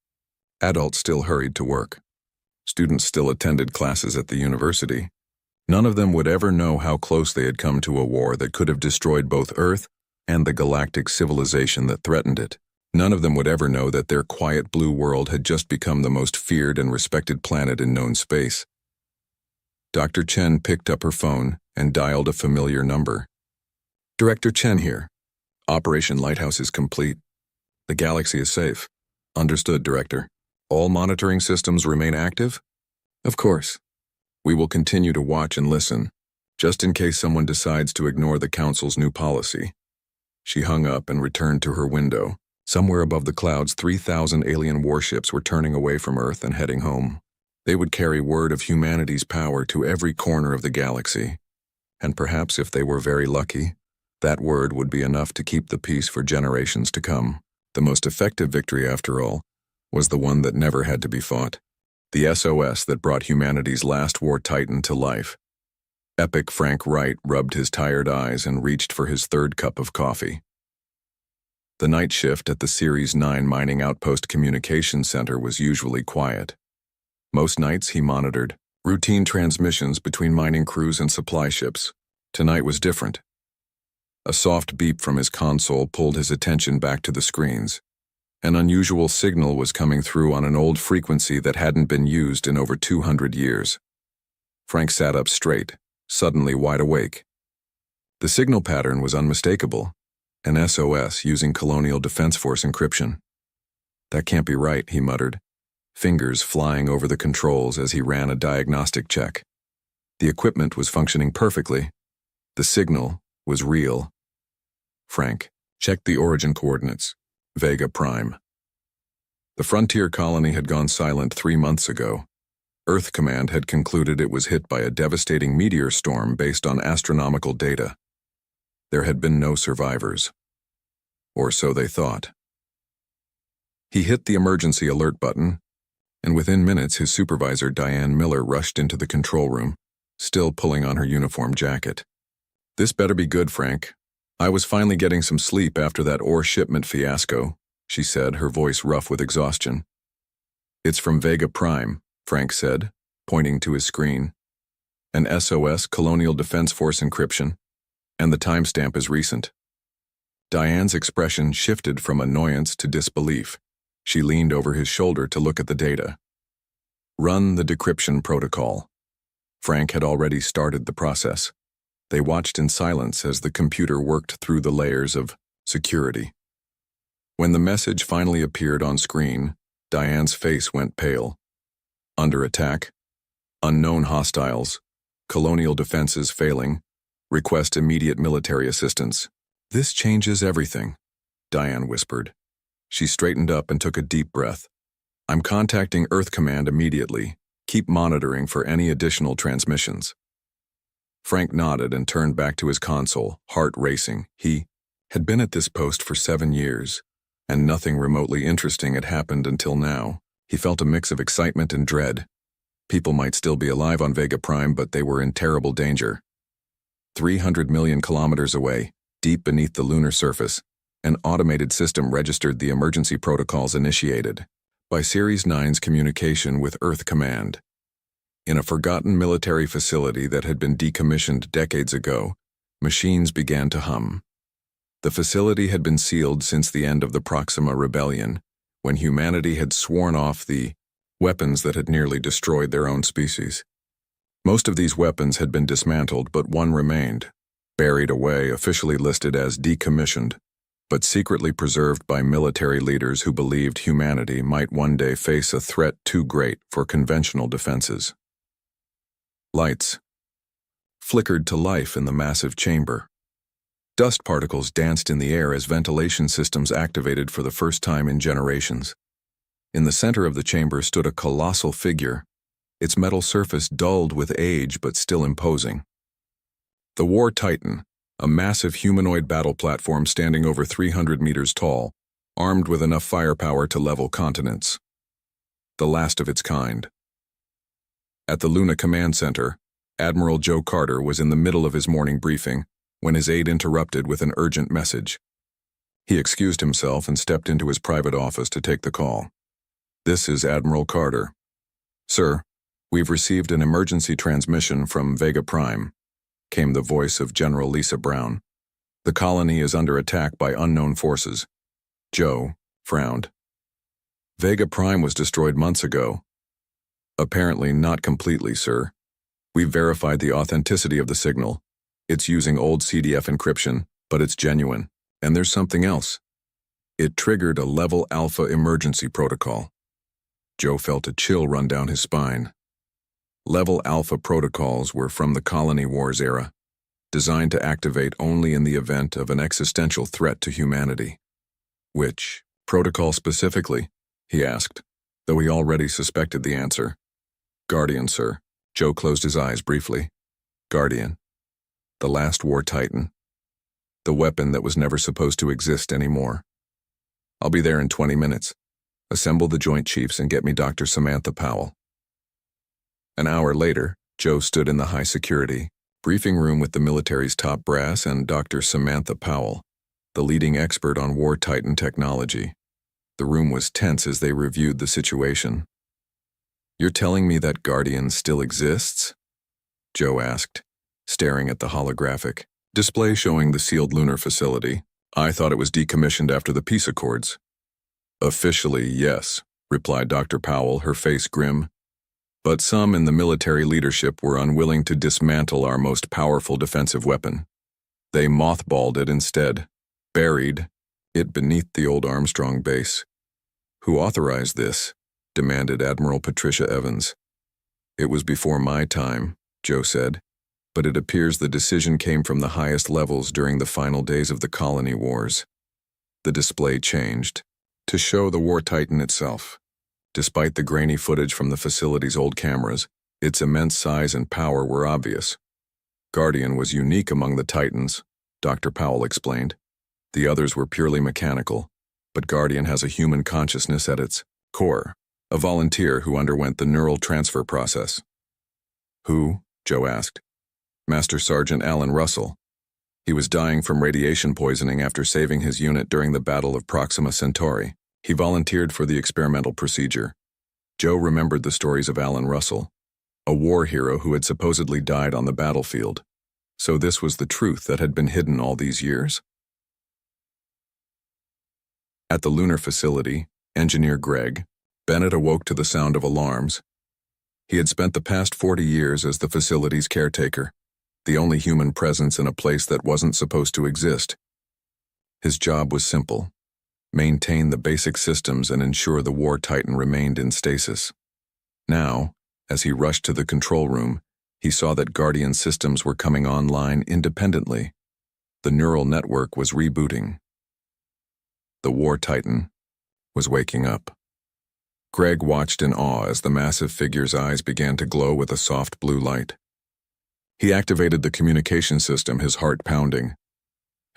Adults still hurried to work. Students still attended classes at the university. None of them would ever know how close they had come to a war that could have destroyed both Earth and the galactic civilization that threatened it. None of them would ever know that their quiet blue world had just become the most feared and respected planet in known space. Dr. Chen picked up her phone and dialed a familiar number. Director Chen here. Operation Lighthouse is complete. The galaxy is safe. Understood, Director. All monitoring systems remain active? Of course. We will continue to watch and listen, just in case someone decides to ignore the Council's new policy. She hung up and returned to her window. Somewhere above the clouds, 3,000 alien warships were turning away from Earth and heading home. They would carry word of humanity's power to every corner of the galaxy. And perhaps if they were very lucky, that word would be enough to keep the peace for generations to come. The most effective victory, after all, was the one that never had to be fought. The SOS that brought humanity's last war titan to life. Epic Frank Wright rubbed his tired eyes and reached for his third cup of coffee. The night shift at the Series 9 Mining Outpost Communications Center was usually quiet. Most nights he monitored routine transmissions between mining crews and supply ships. Tonight was different. A soft beep from his console pulled his attention back to the screens. An unusual signal was coming through on an old frequency that hadn't been used in over 200 years. Frank sat up straight, suddenly wide awake. The signal pattern was unmistakable, an SOS using Colonial Defense Force encryption. That can't be right, he muttered, fingers flying over the controls as he ran a diagnostic check. The equipment was functioning perfectly. The signal was real. Frank checked the origin coordinates. Vega Prime. The frontier colony had gone silent 3 months ago. Earth Command had concluded it was hit by a devastating meteor storm based on astronomical data. There had been no survivors. Or so they thought. He hit the emergency alert button, and within minutes his supervisor Diane Miller rushed into the control room, still pulling on her uniform jacket. This better be good, Frank. I was finally getting some sleep after that ore shipment fiasco, she said, her voice rough with exhaustion. It's from Vega Prime, Frank said, pointing to his screen. an SOS Colonial Defense Force encryption, and the timestamp is recent. Diane's expression shifted from annoyance to disbelief. She leaned over his shoulder to look at the data. Run the decryption protocol. Frank had already started the process. They watched in silence as the computer worked through the layers of security. When the message finally appeared on screen, Diane's face went pale. Under attack. Unknown hostiles. Colonial defenses failing. Request immediate military assistance. This changes everything, Diane whispered. She straightened up and took a deep breath. I'm contacting Earth Command immediately. Keep monitoring for any additional transmissions. Frank nodded and turned back to his console, heart racing. He had been at this post for 7 years, and nothing remotely interesting had happened until now. He felt a mix of excitement and dread. People might still be alive on Vega Prime, but they were in terrible danger. 300 million kilometers away, deep beneath the lunar surface, an automated system registered the emergency protocols initiated by Series 9's communication with Earth Command. In a forgotten military facility that had been decommissioned decades ago, machines began to hum. The facility had been sealed since the end of the Proxima Rebellion, when humanity had sworn off the weapons that had nearly destroyed their own species. Most of these weapons had been dismantled, but one remained, buried away, officially listed as decommissioned, but secretly preserved by military leaders who believed humanity might one day face a threat too great for conventional defenses. Lights flickered to life in the massive chamber. Dust particles danced in the air as ventilation systems activated for the first time in generations. In the center of the chamber stood a colossal figure, its metal surface dulled with age but still imposing. The War Titan, a massive humanoid battle platform standing over 300 meters tall, armed with enough firepower to level continents. The last of its kind. At the Luna Command Center, Admiral Joe Carter was in the middle of his morning briefing when his aide interrupted with an urgent message. He excused himself and stepped into his private office to take the call. This is Admiral Carter. Sir, we've received an emergency transmission from Vega Prime, came the voice of General Lisa Brown. The colony is under attack by unknown forces. Joe frowned. Vega Prime was destroyed months ago. Apparently not completely, sir. We've verified the authenticity of the signal. It's using old CDF encryption, but it's genuine. And there's something else. It triggered a level alpha emergency protocol. Joe felt a chill run down his spine. Level alpha protocols were from the Colony Wars era, designed to activate only in the event of an existential threat to humanity. Which protocol specifically? He asked, though he already suspected the answer. Guardian, sir. Joe closed his eyes briefly. Guardian. The last War Titan. The weapon that was never supposed to exist anymore. I'll be there in 20 minutes. Assemble the Joint Chiefs and get me Dr. Samantha Powell. An hour later, Joe stood in the high-security briefing room with the military's top brass and Dr. Samantha Powell, the leading expert on War Titan technology. The room was tense as they reviewed the situation. You're telling me that Guardian still exists? Joe asked, staring at the holographic display showing the sealed lunar facility. I thought it was decommissioned after the peace accords. Officially, yes, replied Dr. Powell, her face grim. But some in the military leadership were unwilling to dismantle our most powerful defensive weapon. They mothballed it instead, buried it beneath the old Armstrong base. Who authorized this? Demanded Admiral Patricia Evans. It was before my time, Joe said, but it appears the decision came from the highest levels during the final days of the Colony Wars. The display changed to show the War Titan itself. Despite the grainy footage from the facility's old cameras, its immense size and power were obvious. Guardian was unique among the Titans, Dr. Powell explained. The others were purely mechanical, but Guardian has a human consciousness at its core, a volunteer who underwent the neural transfer process. Who? Joe asked. Master Sergeant Alan Russell. He was dying from radiation poisoning after saving his unit during the Battle of Proxima Centauri. He volunteered for the experimental procedure. Joe remembered the stories of Alan Russell. a war hero who had supposedly died on the battlefield. So this was the truth that had been hidden all these years? At the lunar facility, engineer Greg Bennett awoke to the sound of alarms. He had spent the past 40 years as the facility's caretaker, the only human presence in a place that wasn't supposed to exist. His job was simple: maintain the basic systems and ensure the War Titan remained in stasis. Now, as he rushed to the control room, he saw that Guardian systems were coming online independently. The neural network was rebooting. The War Titan was waking up. Greg watched in awe as the massive figure's eyes began to glow with a soft blue light. He activated the communication system, his heart pounding.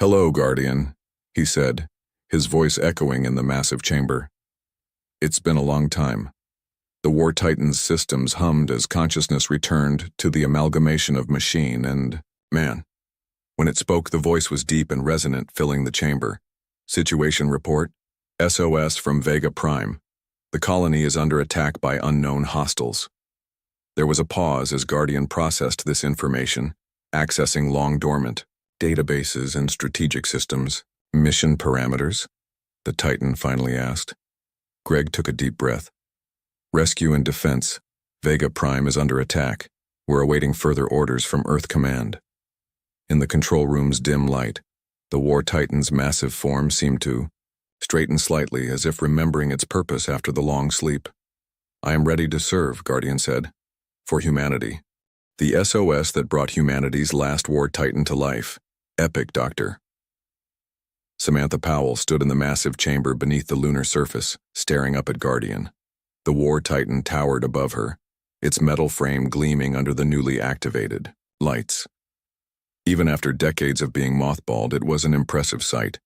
"Hello, Guardian," he said, his voice echoing in the massive chamber. It's been a long time. The War Titan's systems hummed as consciousness returned to the amalgamation of machine and man. When it spoke, the voice was deep and resonant, filling the chamber. "Situation report. SOS from Vega Prime. The colony is under attack by unknown hostiles." There was a pause as Guardian processed this information, accessing long-dormant databases and strategic systems. "Mission parameters?" the Titan finally asked. Greg took a deep breath. "Rescue and defense. Vega Prime is under attack. We're awaiting further orders from Earth Command." In the control room's dim light, the War Titan's massive form seemed to straighten slightly, as if remembering its purpose after the long sleep. "I am ready to serve," Guardian said. "For humanity. The SOS that brought humanity's last War Titan to life. Epic, Doctor." Samantha Powell stood in the massive chamber beneath the lunar surface, staring up at Guardian. The War Titan towered above her, its metal frame gleaming under the newly activated lights. Even after decades of being mothballed, it was an impressive sight.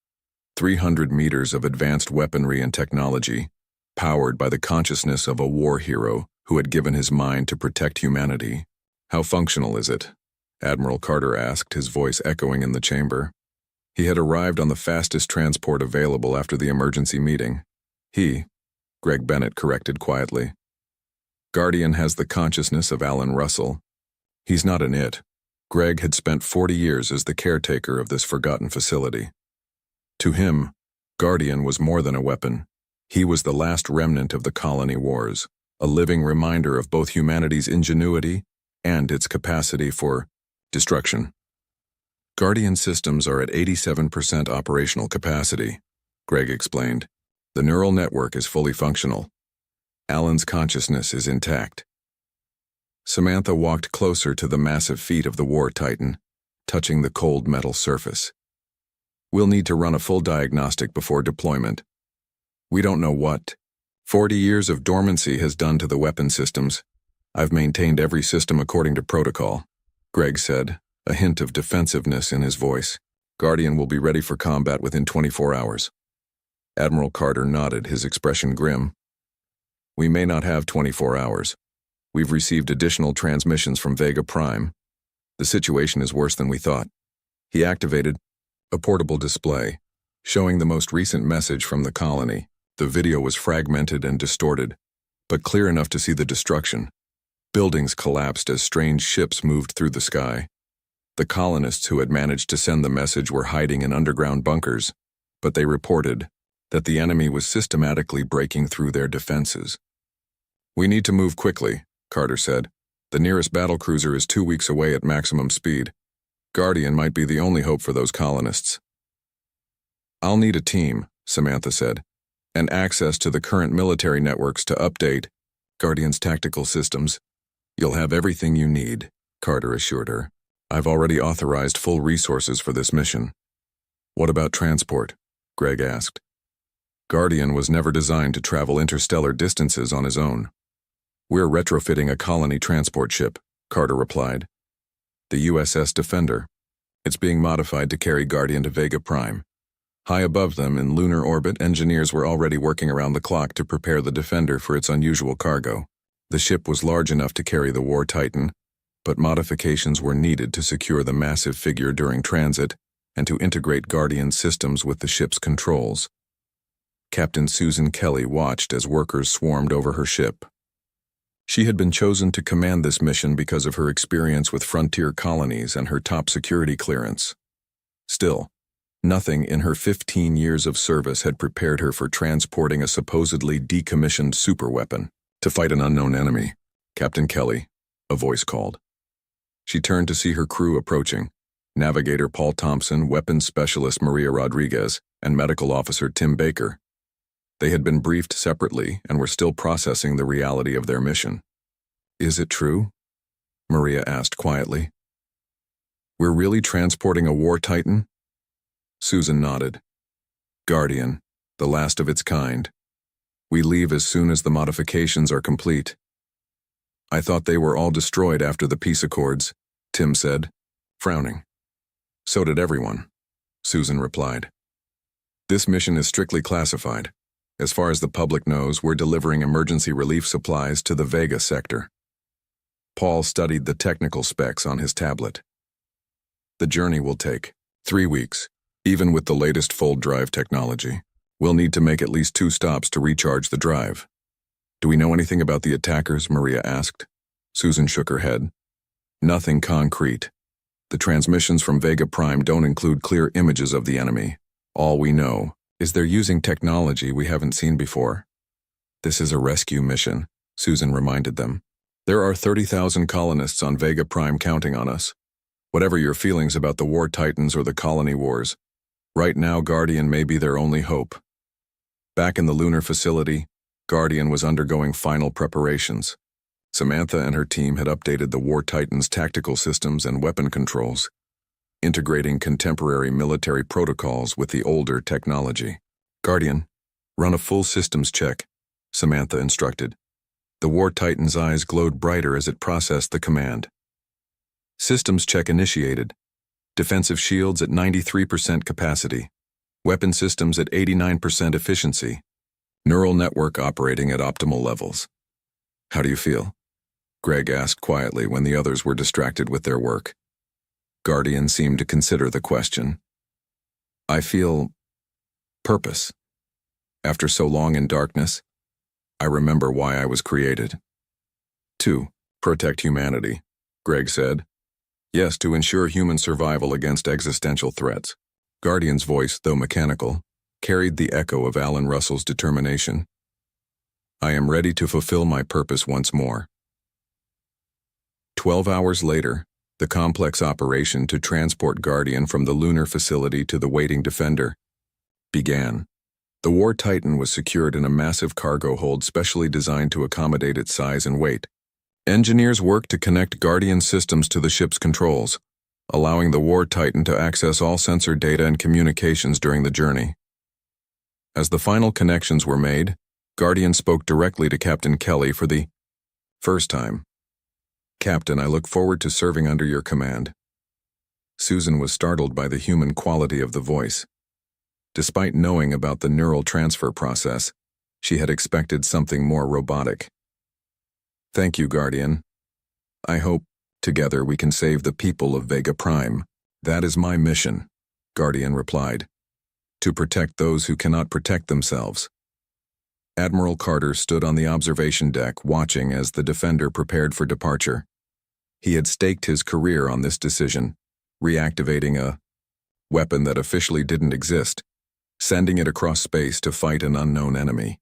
300 meters of advanced weaponry and technology, powered by the consciousness of a war hero who had given his mind to protect humanity. "How functional is it?" Admiral Carter asked, his voice echoing in the chamber. He had arrived on the fastest transport available after the emergency meeting. Greg Bennett corrected quietly. "Guardian has the consciousness of Alan Russell. He's not an it." Greg had spent 40 years as the caretaker of this forgotten facility. To him, Guardian was more than a weapon. He was the last remnant of the colony wars, a living reminder of both humanity's ingenuity and its capacity for destruction. "Guardian systems are at 87% operational capacity," Greg explained. "The neural network is fully functional. Alan's consciousness is intact." Samantha walked closer to the massive feet of the War Titan, touching the cold metal surface. "We'll need to run a full diagnostic before deployment. We don't know what 40 years of dormancy has done to the weapon systems. I've maintained every system according to protocol," Greg said, a hint of defensiveness in his voice. "Guardian will be ready for combat within 24 hours. Admiral Carter nodded, his expression grim. "We may not have 24 hours. We've received additional transmissions from Vega Prime. The situation is worse than we thought." He activated a portable display, showing the most recent message from the colony. The video was fragmented and distorted, but clear enough to see the destruction. Buildings collapsed as strange ships moved through the sky. The colonists who had managed to send the message were hiding in underground bunkers, but they reported that the enemy was systematically breaking through their defenses. "We need to move quickly," Carter said. "The nearest battlecruiser is 2 weeks away at maximum speed. Guardian might be the only hope for those colonists." "I'll need a team," Samantha said, "and access to the current military networks to update Guardian's tactical systems." "You'll have everything you need," Carter assured her. "I've already authorized full resources for this mission." "What about transport?" Greg asked. Guardian was never designed to travel interstellar distances on his own. "We're retrofitting a colony transport ship," Carter replied. "The USS Defender. It's being modified to carry Guardian to Vega Prime. High above them in lunar orbit, engineers were already working around the clock to prepare the Defender for its unusual cargo. The ship was large enough to carry the War Titan, but modifications were needed to secure the massive figure during transit and to integrate Guardian systems with the ship's controls. Captain Susan Kelly watched as workers swarmed over her ship. She had been chosen to command this mission because of her experience with frontier colonies and her top security clearance. Still, nothing in her 15 years of service had prepared her for transporting a supposedly decommissioned superweapon to fight an unknown enemy. "Captain Kelly," a voice called. She turned to see her crew approaching: Navigator Paul Thompson, Weapons Specialist Maria Rodriguez, and Medical Officer Tim Baker. They had been briefed separately and were still processing the reality of their mission. "Is it true?" Maria asked quietly. "We're really transporting a war titan?" Susan nodded. "Guardian, the last of its kind. We leave as soon as the modifications are complete." "I thought they were all destroyed after the peace accords," Tim said, frowning. "So did everyone," Susan replied. "This mission is strictly classified. As far as the public knows, we're delivering emergency relief supplies to the Vega sector." Paul studied the technical specs on his tablet. "The journey will take 3 weeks. Even with the latest full drive technology, we'll need to make at least 2 stops to recharge the drive." "Do we know anything about the attackers?" Maria asked. Susan shook her head. "Nothing concrete. The transmissions from Vega Prime don't include clear images of the enemy. All we know is they're using technology we haven't seen before." "This is a rescue mission," Susan reminded them. "There are 30,000 colonists on Vega Prime counting on us. Whatever your feelings about the War Titans or the Colony Wars, right now Guardian may be their only hope." Back in the lunar facility, Guardian was undergoing final preparations. Samantha and her team had updated the War Titan's tactical systems and weapon controls, integrating contemporary military protocols with the older technology. "Guardian, run a full systems check," Samantha instructed. The War Titan's eyes glowed brighter as it processed the command. "Systems check initiated. Defensive shields at 93% capacity. Weapon systems at 89% efficiency. Neural network operating at optimal levels." "How do you feel?" Greg asked quietly when the others were distracted with their work. Guardian seemed to consider the question. "I feel purpose. After so long in darkness, I remember why I was created." "To protect humanity," Greg said. "Yes, to ensure human survival against existential threats." Guardian's voice, though mechanical, carried the echo of Alan Russell's determination. "I am ready to fulfill my purpose once more." 12 hours later, the complex operation to transport Guardian from the lunar facility to the waiting Defender began. The War Titan was secured in a massive cargo hold specially designed to accommodate its size and weight. Engineers worked to connect Guardian systems to the ship's controls, allowing the War Titan to access all sensor data and communications during the journey. As the final connections were made, Guardian spoke directly to Captain Kelly for the first time. "Captain, I look forward to serving under your command." Susan was startled by the human quality of the voice. Despite knowing about the neural transfer process, she had expected something more robotic. "Thank you, Guardian. I hope, together, we can save the people of Vega Prime." "That is my mission," Guardian replied. "To protect those who cannot protect themselves." Admiral Carter stood on the observation deck watching as the Defender prepared for departure. He had staked his career on this decision, reactivating a weapon that officially didn't exist, sending it across space to fight an unknown enemy.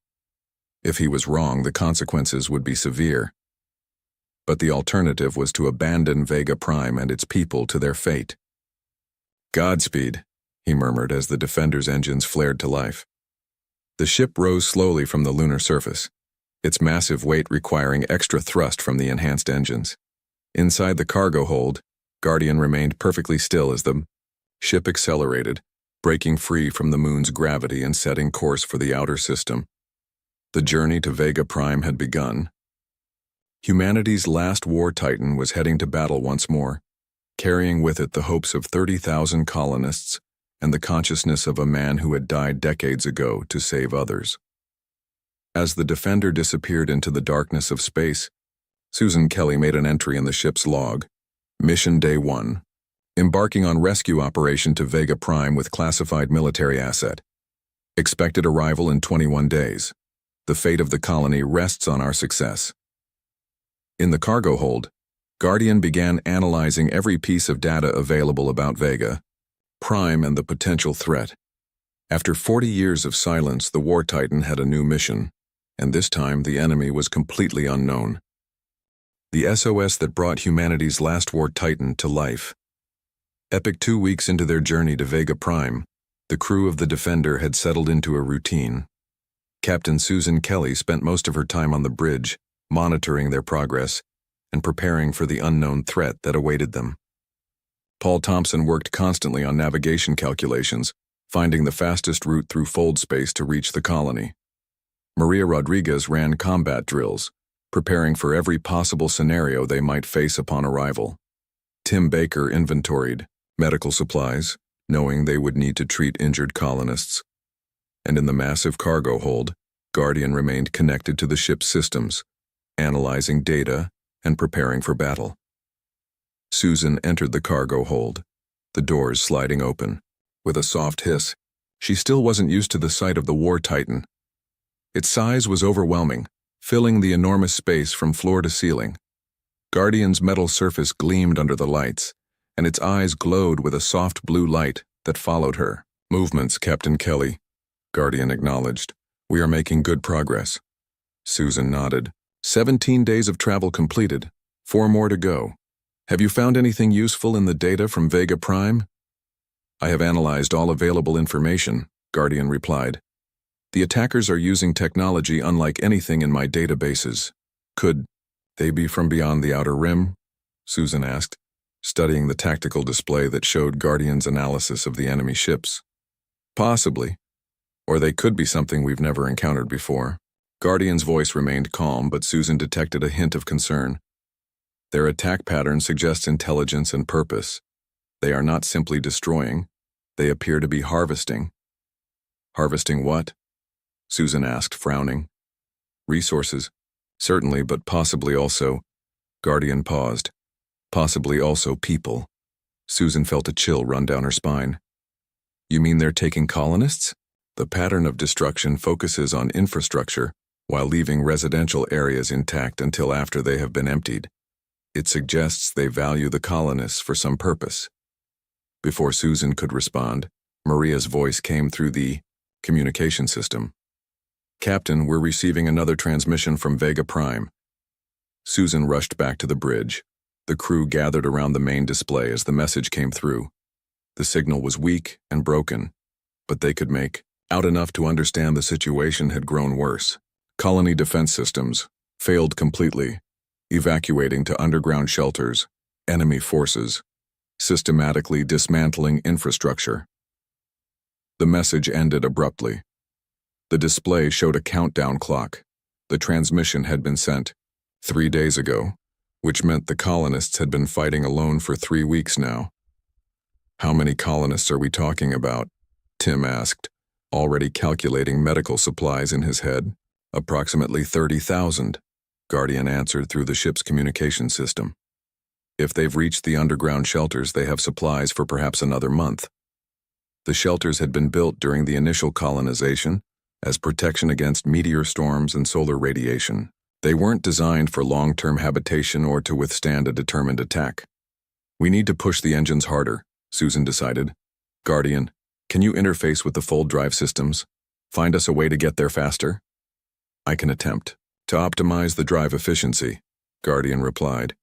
If he was wrong, the consequences would be severe. But the alternative was to abandon Vega Prime and its people to their fate. "Godspeed," he murmured as the Defender's engines flared to life. The ship rose slowly from the lunar surface, its massive weight requiring extra thrust from the enhanced engines. Inside the cargo hold, Guardian remained perfectly still as the ship accelerated, breaking free from the moon's gravity and setting course for the outer system. The journey to Vega Prime had begun. Humanity's last war titan was heading to battle once more, carrying with it the hopes of 30,000 colonists and the consciousness of a man who had died decades ago to save others. As the Defender disappeared into the darkness of space, Susan Kelly made an entry in the ship's log. Mission Day 1. Embarking on rescue operation to Vega Prime with classified military asset. Expected arrival in 21 days. The fate of the colony rests on our success. In the cargo hold, Guardian began analyzing every piece of data available about Vega, Prime, and the potential threat. After 40 years of silence, the War Titan had a new mission, and this time the enemy was completely unknown. The SOS that brought humanity's last War Titan to life. Epic 2 weeks into their journey to Vega Prime, the crew of the Defender had settled into a routine. Captain Susan Kelly spent most of her time on the bridge, monitoring their progress and preparing for the unknown threat that awaited them. Paul Thompson worked constantly on navigation calculations, finding the fastest route through fold space to reach the colony. Maria Rodriguez ran combat drills, preparing for every possible scenario they might face upon arrival. Tim Baker inventoried medical supplies, knowing they would need to treat injured colonists. And in the massive cargo hold, Guardian remained connected to the ship's systems, analyzing data and preparing for battle. Susan entered the cargo hold, the doors sliding open. With a soft hiss, she still wasn't used to the sight of the War Titan. Its size was overwhelming, filling the enormous space from floor to ceiling. Guardian's metal surface gleamed under the lights, and its eyes glowed with a soft blue light that followed her. "Movements, Captain Kelly," Guardian acknowledged. "We are making good progress." Susan nodded. 17 days of travel completed, 4 more to go. "Have you found anything useful in the data from Vega Prime?" "I have analyzed all available information," Guardian replied. "The attackers are using technology unlike anything in my databases." "Could they be from beyond the Outer Rim?" Susan asked, studying the tactical display that showed Guardian's analysis of the enemy ships. "Possibly. Or they could be something we've never encountered before." Guardian's voice remained calm, but Susan detected a hint of concern. "Their attack pattern suggests intelligence and purpose. They are not simply destroying. They appear to be harvesting." "Harvesting what?" Susan asked, frowning. "Resources. Certainly, but possibly also—" Guardian paused. "Possibly also people." Susan felt a chill run down her spine. "You mean they're taking colonists?" "The pattern of destruction focuses on infrastructure while leaving residential areas intact until after they have been emptied. It suggests they value the colonists for some purpose." Before Susan could respond, Maria's voice came through the communication system. "Captain, we're receiving another transmission from Vega Prime." Susan rushed back to the bridge. The crew gathered around the main display as the message came through. The signal was weak and broken, but they could make out enough to understand the situation had grown worse. Colony defense systems failed completely, evacuating to underground shelters, enemy forces, systematically dismantling infrastructure. The message ended abruptly. The display showed a countdown clock. The transmission had been sent 3 days ago, which meant the colonists had been fighting alone for 3 weeks now. "How many colonists are we talking about?" Tim asked, already calculating medical supplies in his head. "Approximately 30,000, Guardian answered through the ship's communication system. "If they've reached the underground shelters, they have supplies for perhaps another month." The shelters had been built during the initial colonization as protection against meteor storms and solar radiation. They weren't designed for long-term habitation or to withstand a determined attack. "We need to push the engines harder," Susan decided. "Guardian, can you interface with the fold drive systems? Find us a way to get there faster?" "I can attempt to optimize the drive efficiency," Guardian replied.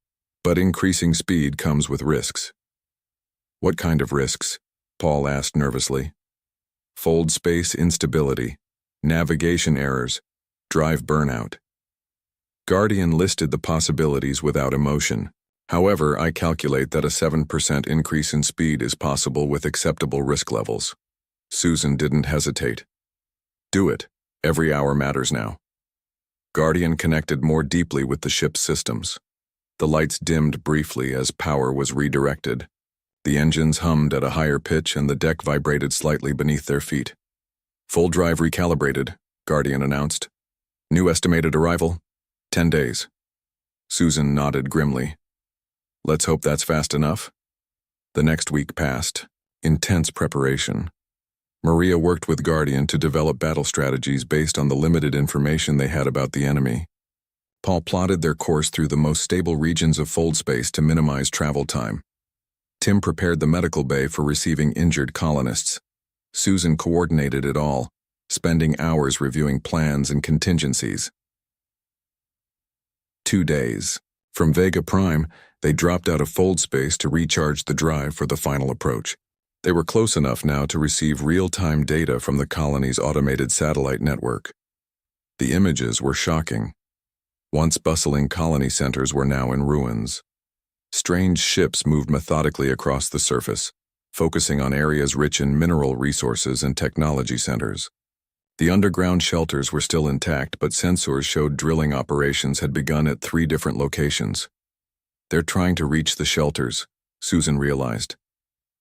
"But increasing speed comes with risks." "What kind of risks?" Paul asked nervously. "Fold space instability, navigation errors, drive burnout." Guardian listed the possibilities without emotion. "However, I calculate that a 7% increase in speed is possible with acceptable risk levels." Susan didn't hesitate. "Do it. Every hour matters now." Guardian connected more deeply with the ship's systems. The lights dimmed briefly as power was redirected. The engines hummed at a higher pitch and the deck vibrated slightly beneath their feet. "Full drive recalibrated," Guardian announced. "New estimated arrival? 10 days." Susan nodded grimly. "Let's hope that's fast enough." The next week passed. Intense preparation. Maria worked with Guardian to develop battle strategies based on the limited information they had about the enemy. Paul plotted their course through the most stable regions of fold space to minimize travel time. Tim prepared the medical bay for receiving injured colonists. Susan coordinated it all, spending hours reviewing plans and contingencies. 2 days. From Vega Prime, they dropped out of fold space to recharge the drive for the final approach. They were close enough now to receive real-time data from the colony's automated satellite network. The images were shocking. Once bustling colony centers were now in ruins. Strange ships moved methodically across the surface, focusing on areas rich in mineral resources and technology centers. The underground shelters were still intact, but sensors showed drilling operations had begun at 3 different locations. They're trying to reach the shelters, Susan realized.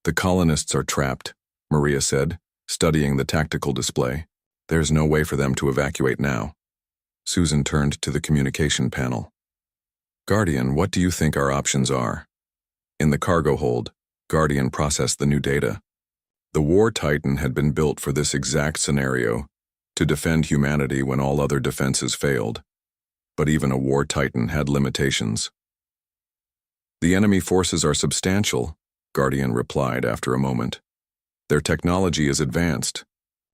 The colonists are trapped, Maria said, studying the tactical display. There's no way for them to evacuate now. Susan turned to the communication panel. Guardian, what do you think our options are? In the cargo hold, Guardian processed the new data. The War Titan had been built for this exact scenario, to defend humanity when all other defenses failed. But even a War Titan had limitations. The enemy forces are substantial, Guardian replied after a moment. Their technology is advanced,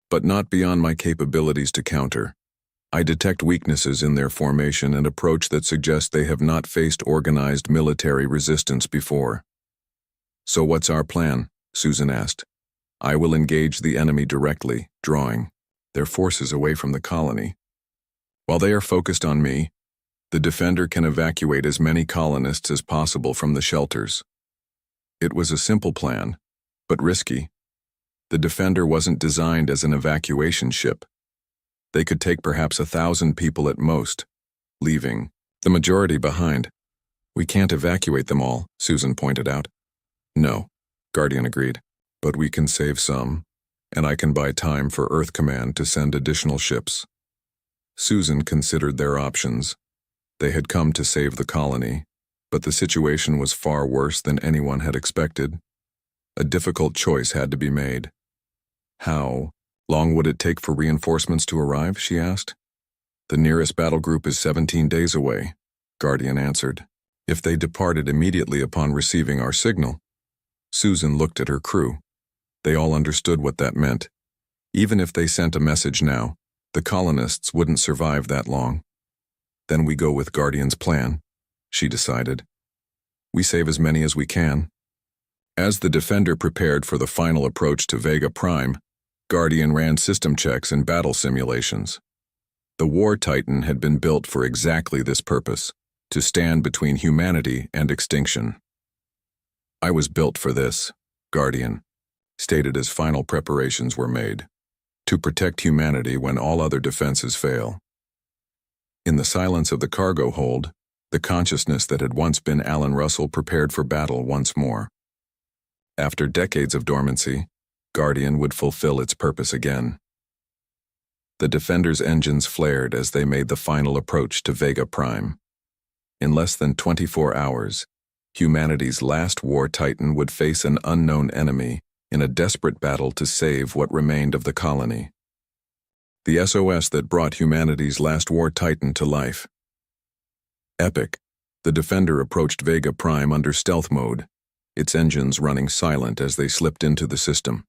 but not beyond my capabilities to counter. I detect weaknesses in their formation and approach that suggest they have not faced organized military resistance before. So what's our plan? Susan asked. I will engage the enemy directly, drawing their forces away from the colony. While they are focused on me, the defender can evacuate as many colonists as possible from the shelters. It was a simple plan, but risky. The defender wasn't designed as an evacuation ship. They could take perhaps 1,000 people at most, leaving the majority behind. We can't evacuate them all, Susan pointed out. No, Guardian agreed, but we can save some, and I can buy time for Earth Command to send additional ships. Susan considered their options. They had come to save the colony, but the situation was far worse than anyone had expected. A difficult choice had to be made. How long would it take for reinforcements to arrive, she asked. The nearest battle group is 17 days away, Guardian answered. If they departed immediately upon receiving our signal. Susan looked at her crew. They all understood what that meant. Even if they sent a message now, the colonists wouldn't survive that long. Then we go with Guardian's plan, she decided. We save as many as we can. As the defender prepared for the final approach to Vega Prime, Guardian ran system checks and battle simulations. The War Titan had been built for exactly this purpose, to stand between humanity and extinction. I was built for this, Guardian stated as final preparations were made, to protect humanity when all other defenses fail. In the silence of the cargo hold, the consciousness that had once been Alan Russell prepared for battle once more. After decades of dormancy, Guardian would fulfill its purpose again. The Defender's engines flared as they made the final approach to Vega Prime. In less than 24 hours, humanity's last War Titan would face an unknown enemy in a desperate battle to save what remained of the colony. The SOS that brought humanity's last War Titan to life. Epic, the Defender approached Vega Prime under stealth mode, its engines running silent as they slipped into the system.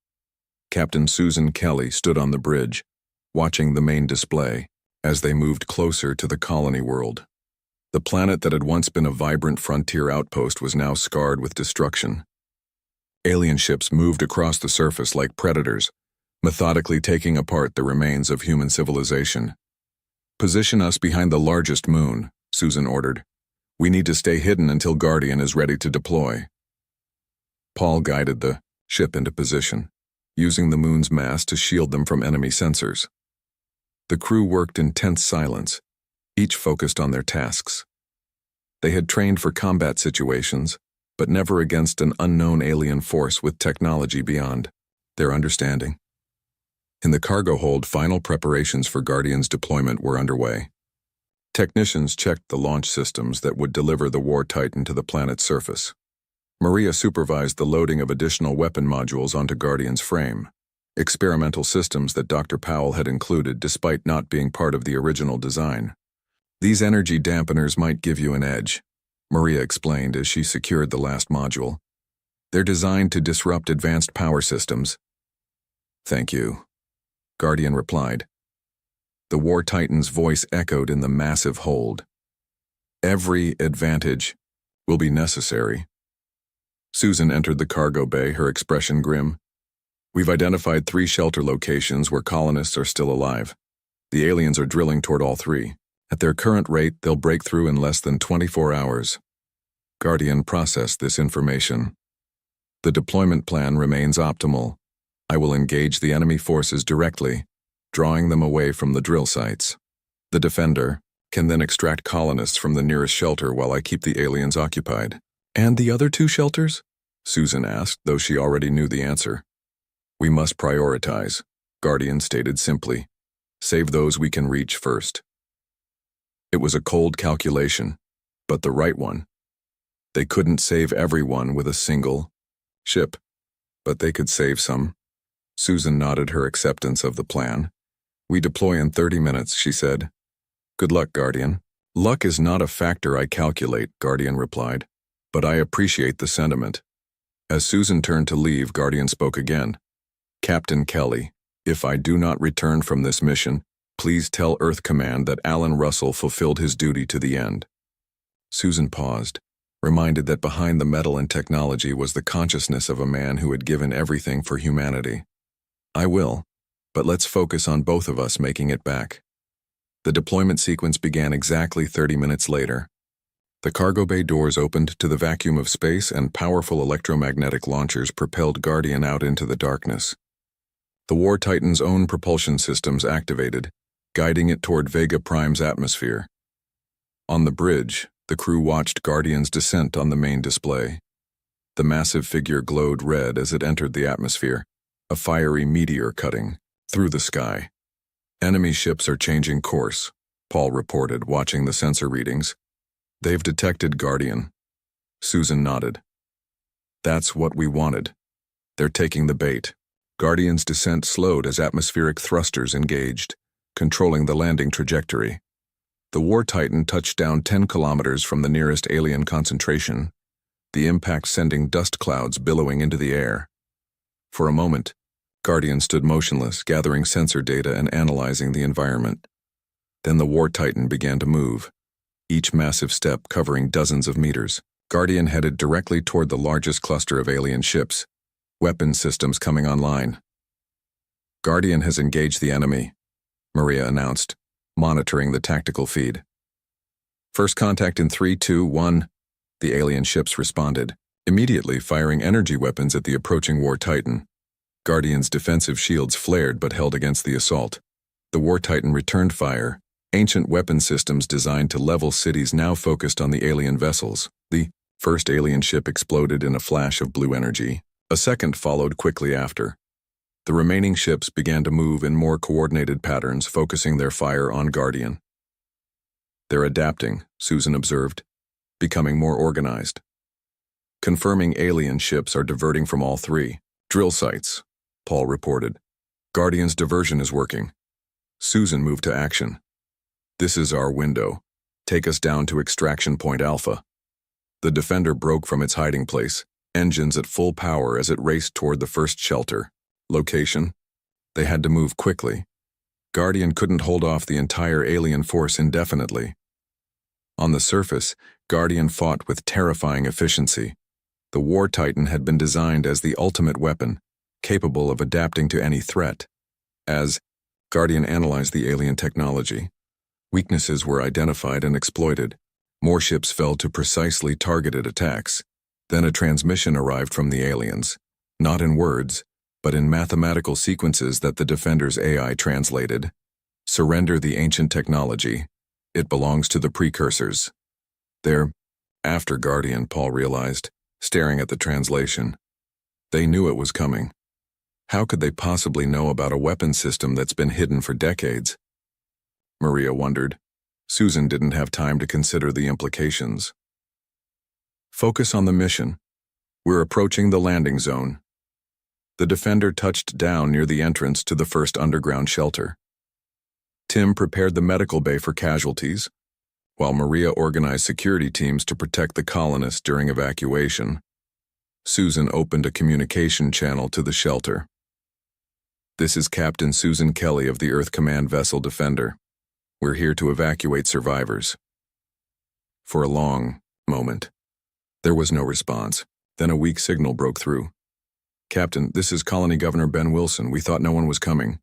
Captain Susan Kelly stood on the bridge, watching the main display as they moved closer to the colony world. The planet that had once been a vibrant frontier outpost was now scarred with destruction. Alien ships moved across the surface like predators, methodically taking apart the remains of human civilization. Position us behind the largest moon, Susan ordered. We need to stay hidden until Guardian is ready to deploy. Paul guided the ship into position, using the moon's mass to shield them from enemy sensors. The crew worked in tense silence, each focused on their tasks. They had trained for combat situations, but never against an unknown alien force with technology beyond their understanding. In the cargo hold, final preparations for Guardian's deployment were underway. Technicians checked the launch systems that would deliver the War Titan to the planet's surface. Maria supervised the loading of additional weapon modules onto Guardian's frame, experimental systems that Dr. Powell had included despite not being part of the original design. These energy dampeners might give you an edge, Maria explained as she secured the last module. They're designed to disrupt advanced power systems. Thank you, Guardian replied. The War Titan's voice echoed in the massive hold. Every advantage will be necessary. Susan entered the cargo bay, her expression grim. We've identified 3 shelter locations where colonists are still alive. The aliens are drilling toward all 3. At their current rate, they'll break through in less than 24 hours. Guardian processed this information. The deployment plan remains optimal. I will engage the enemy forces directly, drawing them away from the drill sites. The Defender can then extract colonists from the nearest shelter while I keep the aliens occupied. And the other 2 shelters? Susan asked, though she already knew the answer. We must prioritize, Guardian stated simply. Save those we can reach first. It was a cold calculation, but the right one. They couldn't save everyone with a single ship, but they could save some. Susan nodded her acceptance of the plan. We deploy in 30 minutes, she said. Good luck, Guardian. Luck is not a factor I calculate, Guardian replied, but I appreciate the sentiment. As Susan turned to leave, Guardian spoke again. Captain Kelly, if I do not return from this mission, please tell Earth Command that Alan Russell fulfilled his duty to the end. Susan paused, reminded that behind the metal and technology was the consciousness of a man who had given everything for humanity. I will, but let's focus on both of us making it back. The deployment sequence began exactly 30 minutes later. The cargo bay doors opened to the vacuum of space and powerful electromagnetic launchers propelled Guardian out into the darkness. The War Titan's own propulsion systems activated, guiding it toward Vega Prime's atmosphere. On the bridge, the crew watched Guardian's descent on the main display. The massive figure glowed red as it entered the atmosphere, a fiery meteor cutting through the sky. Enemy ships are changing course, Paul reported, watching the sensor readings. They've detected Guardian. Susan nodded. That's what we wanted. They're taking the bait. Guardian's descent slowed as atmospheric thrusters engaged, controlling the landing trajectory. The War Titan touched down 10 kilometers from the nearest alien concentration, the impact sending dust clouds billowing into the air. For a moment, Guardian stood motionless, gathering sensor data and analyzing the environment. Then the War Titan began to move, each massive step covering dozens of meters. Guardian headed directly toward the largest cluster of alien ships, weapon systems coming online. Guardian has engaged the enemy, Maria announced, monitoring the tactical feed. First contact in 3, 2, 1, the alien ships responded, immediately firing energy weapons at the approaching War Titan. Guardian's defensive shields flared but held against the assault. The War Titan returned fire, ancient weapon systems designed to level cities now focused on the alien vessels. The first alien ship exploded in a flash of blue energy. A second followed quickly after. The remaining ships began to move in more coordinated patterns, focusing their fire on Guardian. They're adapting, Susan observed, becoming more organized. Confirming alien ships are diverting from all 3 drill sites, Paul reported. Guardian's diversion is working. Susan moved to action. This is our window. Take us down to extraction point Alpha. The Defender broke from its hiding place, engines at full power as it raced toward the first shelter. Location? They had to move quickly. Guardian couldn't hold off the entire alien force indefinitely. On the surface, Guardian fought with terrifying efficiency. The War Titan had been designed as the ultimate weapon, capable of adapting to any threat. As Guardian analyzed the alien technology, weaknesses were identified and exploited. More ships fell to precisely targeted attacks. Then a transmission arrived from the aliens, not in words, but in mathematical sequences that the Defender's AI translated. Surrender the ancient technology. It belongs to the precursors. They're after Guardian, Paul realized, staring at the translation. They knew it was coming. How could they possibly know about a weapon system that's been hidden for decades? Maria wondered. Susan didn't have time to consider the implications. Focus on the mission. We're approaching the landing zone. The Defender touched down near the entrance to the first underground shelter. Tim prepared the medical bay for casualties, while Maria organized security teams to protect the colonists during evacuation. Susan opened a communication channel to the shelter. "This is Captain Susan Kelly of the Earth Command Vessel Defender. We're here to evacuate survivors." For a long moment, there was no response. Then a weak signal broke through. "Captain, this is Colony Governor Ben Wilson. We thought no one was coming."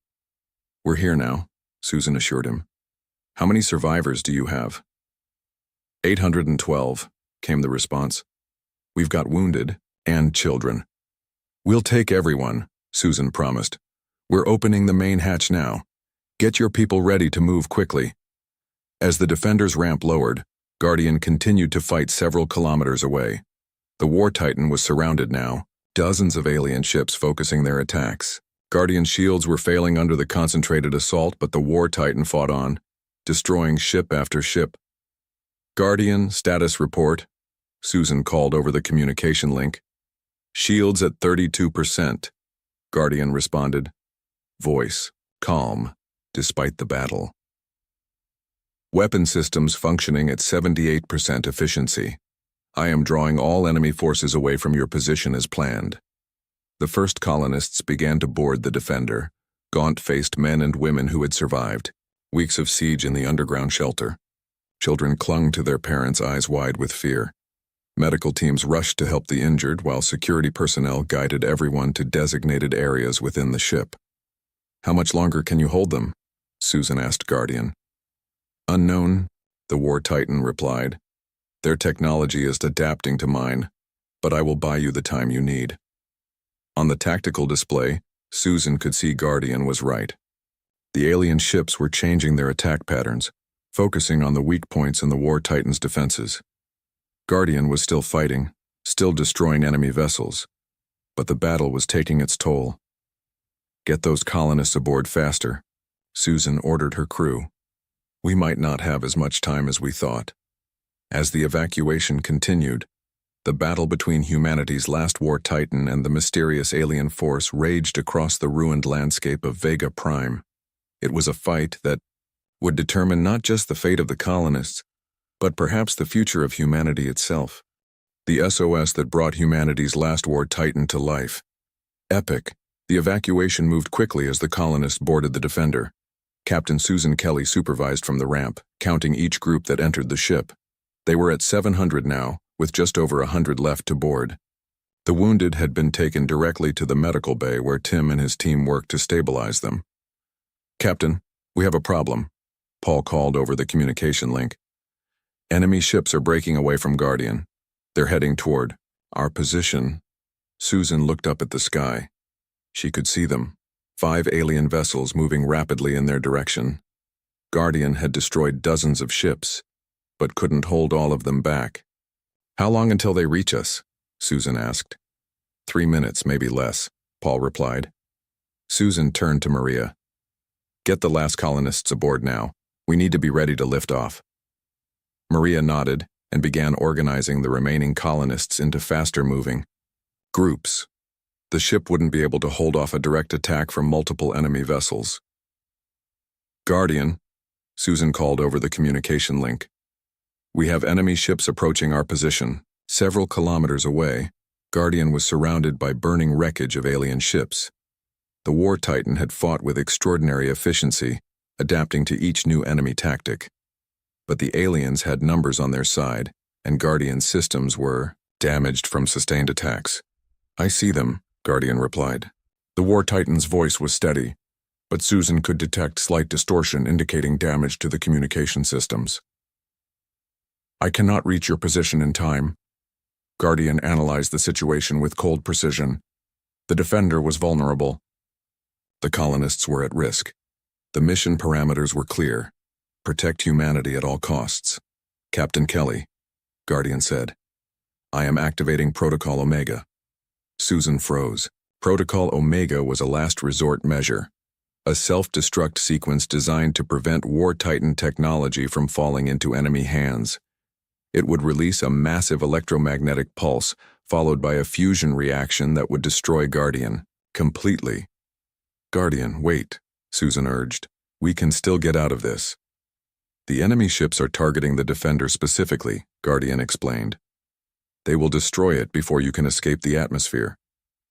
"We're here now," Susan assured him. "How many survivors do you have?" 812, came the response. "We've got wounded and children." "We'll take everyone," Susan promised. "We're opening the main hatch now. Get your people ready to move quickly." As the Defender's ramp lowered, Guardian continued to fight several kilometers away. The War Titan was surrounded now, dozens of alien ships focusing their attacks. Guardian shields were failing under the concentrated assault, but the War Titan fought on, destroying ship after ship. "Guardian, status report," Susan called over the communication link. "Shields at 32%, Guardian responded. Voice calm, despite the battle. "Weapon systems functioning at 78% efficiency. I am drawing all enemy forces away from your position as planned." The first colonists began to board the Defender, gaunt-faced men and women who had survived weeks of siege in the underground shelter. Children clung to their parents, eyes wide with fear. Medical teams rushed to help the injured, while security personnel guided everyone to designated areas within the ship. "How much longer can you hold them?" Susan asked Guardian. "Unknown," the War Titan replied. "Their technology is adapting to mine, but I will buy you the time you need." On the tactical display, Susan could see Guardian was right. The alien ships were changing their attack patterns, focusing on the weak points in the War Titan's defenses. Guardian was still fighting, still destroying enemy vessels, but the battle was taking its toll. "Get those colonists aboard faster," Susan ordered her crew. "We might not have as much time as we thought." As the evacuation continued, the battle between humanity's last War Titan and the mysterious alien force raged across the ruined landscape of Vega Prime. It was a fight that would determine not just the fate of the colonists, but perhaps the future of humanity itself. The SOS that brought humanity's last War Titan to life. Epic, the evacuation moved quickly as the colonists boarded the Defender. Captain Susan Kelly supervised from the ramp, counting each group that entered the ship. They were at 700 now, with just over 100 left to board. The wounded had been taken directly to the medical bay where Tim and his team worked to stabilize them. "Captain, we have a problem," Paul called over the communication link. "Enemy ships are breaking away from Guardian. They're heading toward our position." Susan looked up at the sky. She could see them, 5 alien vessels moving rapidly in their direction. Guardian had destroyed dozens of ships, but couldn't hold all of them back. "How long until they reach us?" Susan asked. 3 minutes, maybe less, Paul replied. Susan turned to Maria. "Get the last colonists aboard now. We need to be ready to lift off." Maria nodded and began organizing the remaining colonists into faster-moving groups. The ship wouldn't be able to hold off a direct attack from multiple enemy vessels. "Guardian," Susan called over the communication link. "We have enemy ships approaching our position. Several kilometers away, Guardian was surrounded by burning wreckage of alien ships. The War Titan had fought with extraordinary efficiency, adapting to each new enemy tactic. But the aliens had numbers on their side, and Guardian's systems were damaged from sustained attacks. "I see them," Guardian replied. The War Titan's voice was steady, but Susan could detect slight distortion indicating damage to the communication systems. "I cannot reach your position in time." Guardian analyzed the situation with cold precision. The Defender was vulnerable. The colonists were at risk. The mission parameters were clear. Protect humanity at all costs. "Captain Kelly," Guardian said, "I am activating Protocol Omega." Susan froze. Protocol Omega was a last resort measure, a self-destruct sequence designed to prevent War Titan technology from falling into enemy hands. It would release a massive electromagnetic pulse, followed by a fusion reaction that would destroy Guardian completely. "Guardian, wait," Susan urged. "We can still get out of this." The enemy ships are targeting the Defender specifically, Guardian explained. They will destroy it before you can escape the atmosphere.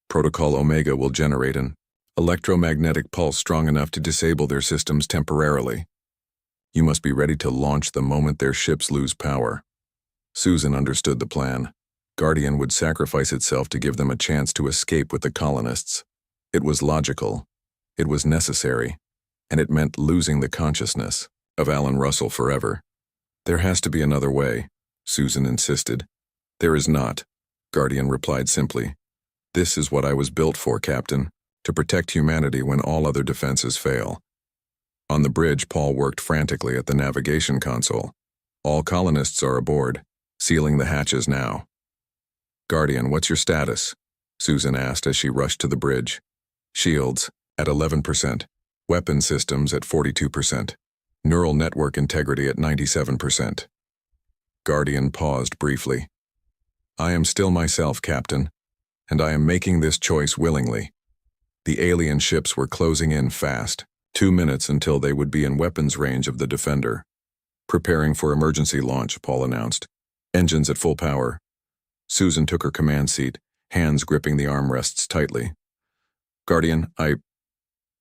Protocol Omega will generate an electromagnetic pulse strong enough to disable their systems temporarily. You must be ready to launch the moment their ships lose power. Susan understood the plan. Guardian would sacrifice itself to give them a chance to escape with the colonists. It was logical, it was necessary, and it meant losing the consciousness of Alan Russell forever. There has to be another way, Susan insisted. There is not, Guardian replied simply. This is what I was built for, Captain, to protect humanity when all other defenses fail. On the bridge, Paul worked frantically at the navigation console. All colonists are aboard, sealing the hatches now. Guardian, what's your status? Susan asked as she rushed to the bridge. Shields, at 11%. Weapon systems at 42%. Neural network integrity at 97%. Guardian paused briefly. I am still myself, Captain, and I am making this choice willingly. The alien ships were closing in fast, 2 minutes until they would be in weapons range of the Defender. Preparing for emergency launch, Paul announced. Engines at full power. Susan took her command seat, hands gripping the armrests tightly. Guardian,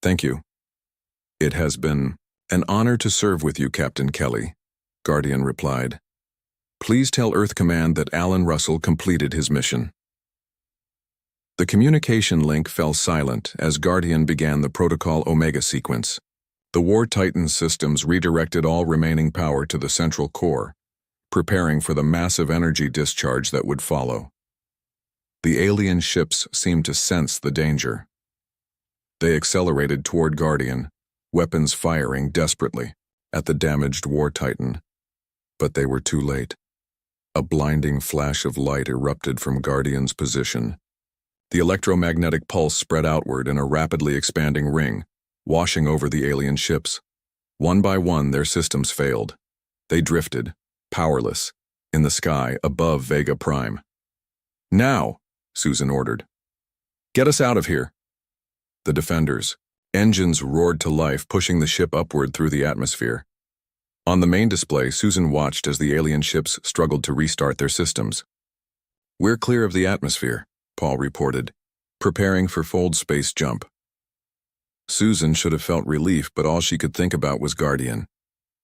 thank you. It has been an honor to serve with you, Captain Kelly, Guardian replied. Please tell Earth Command that Alan Russell completed his mission. The communication link fell silent as Guardian began the Protocol Omega sequence. The War Titan's systems redirected all remaining power to the central core, preparing for the massive energy discharge that would follow. The alien ships seemed to sense the danger. They accelerated toward Guardian, weapons firing desperately at the damaged War Titan. But they were too late. A blinding flash of light erupted from Guardian's position. The electromagnetic pulse spread outward in a rapidly expanding ring, washing over the alien ships. One by one, their systems failed. They drifted, powerless, in the sky above Vega Prime. Now, Susan ordered. Get us out of here. The Defenders. Engines roared to life, pushing the ship upward through the atmosphere. On the main display, Susan watched as the alien ships struggled to restart their systems. We're clear of the atmosphere, Paul reported, preparing for fold space jump. Susan should have felt relief, but all she could think about was Guardian.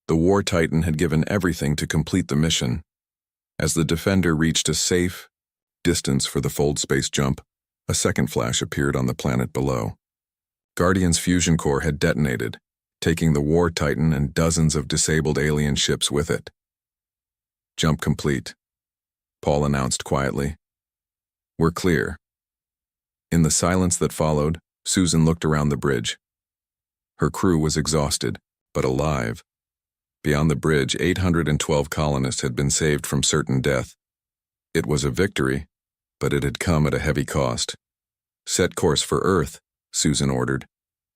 The War Titan had given everything to complete the mission. As the Defender reached a safe distance for the fold space jump, a second flash appeared on the planet below. Guardian's fusion core had detonated, taking the War Titan and dozens of disabled alien ships with it. Jump complete, Paul announced quietly. We're clear. In the silence that followed, Susan looked around the bridge. Her crew was exhausted, but alive. Beyond the bridge, 812 colonists had been saved from certain death. It was a victory, but it had come at a heavy cost. Set course for Earth, Susan ordered,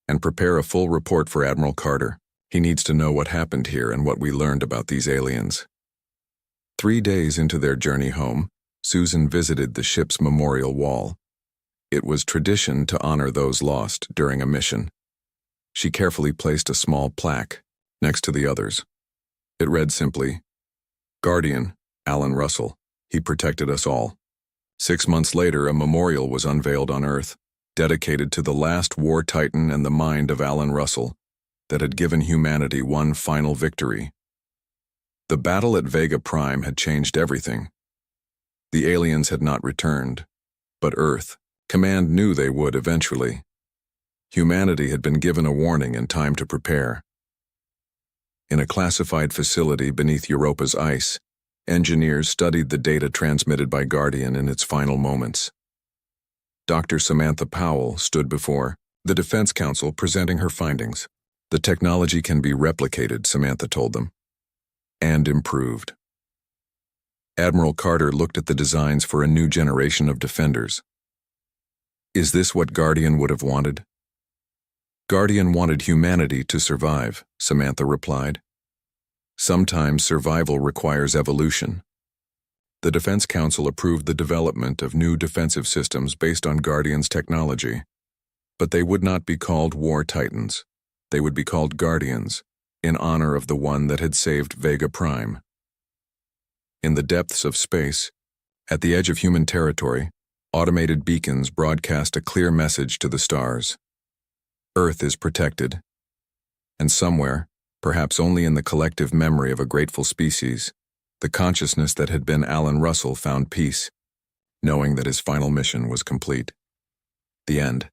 and prepare a full report for Admiral Carter. He needs to know what happened here and what we learned about these aliens. 3 days into their journey home, Susan visited the ship's memorial wall. It was tradition to honor those lost during a mission. She carefully placed a small plaque next to the others. It read simply, Guardian, Alan Russell. He protected us all. 6 months later, a memorial was unveiled on Earth, dedicated to the last War Titan and the mind of Alan Russell, that had given humanity one final victory. The battle at Vega Prime had changed everything. The aliens had not returned, but Earth Command knew they would eventually. Humanity had been given a warning and time to prepare. In a classified facility beneath Europa's ice, engineers studied the data transmitted by Guardian in its final moments. Dr. Samantha Powell stood before the Defense Council presenting her findings. The technology can be replicated, Samantha told them, and improved. Admiral Carter looked at the designs for a new generation of defenders. Is this what Guardian would have wanted? Guardian wanted humanity to survive, Samantha replied. Sometimes survival requires evolution. The Defense Council approved the development of new defensive systems based on Guardian's technology. But they would not be called War Titans. They would be called Guardians, in honor of the one that had saved Vega Prime. In the depths of space, at the edge of human territory, automated beacons broadcast a clear message to the stars. Earth is protected. And somewhere, perhaps only in the collective memory of a grateful species, the consciousness that had been Alan Russell found peace, knowing that his final mission was complete. The end.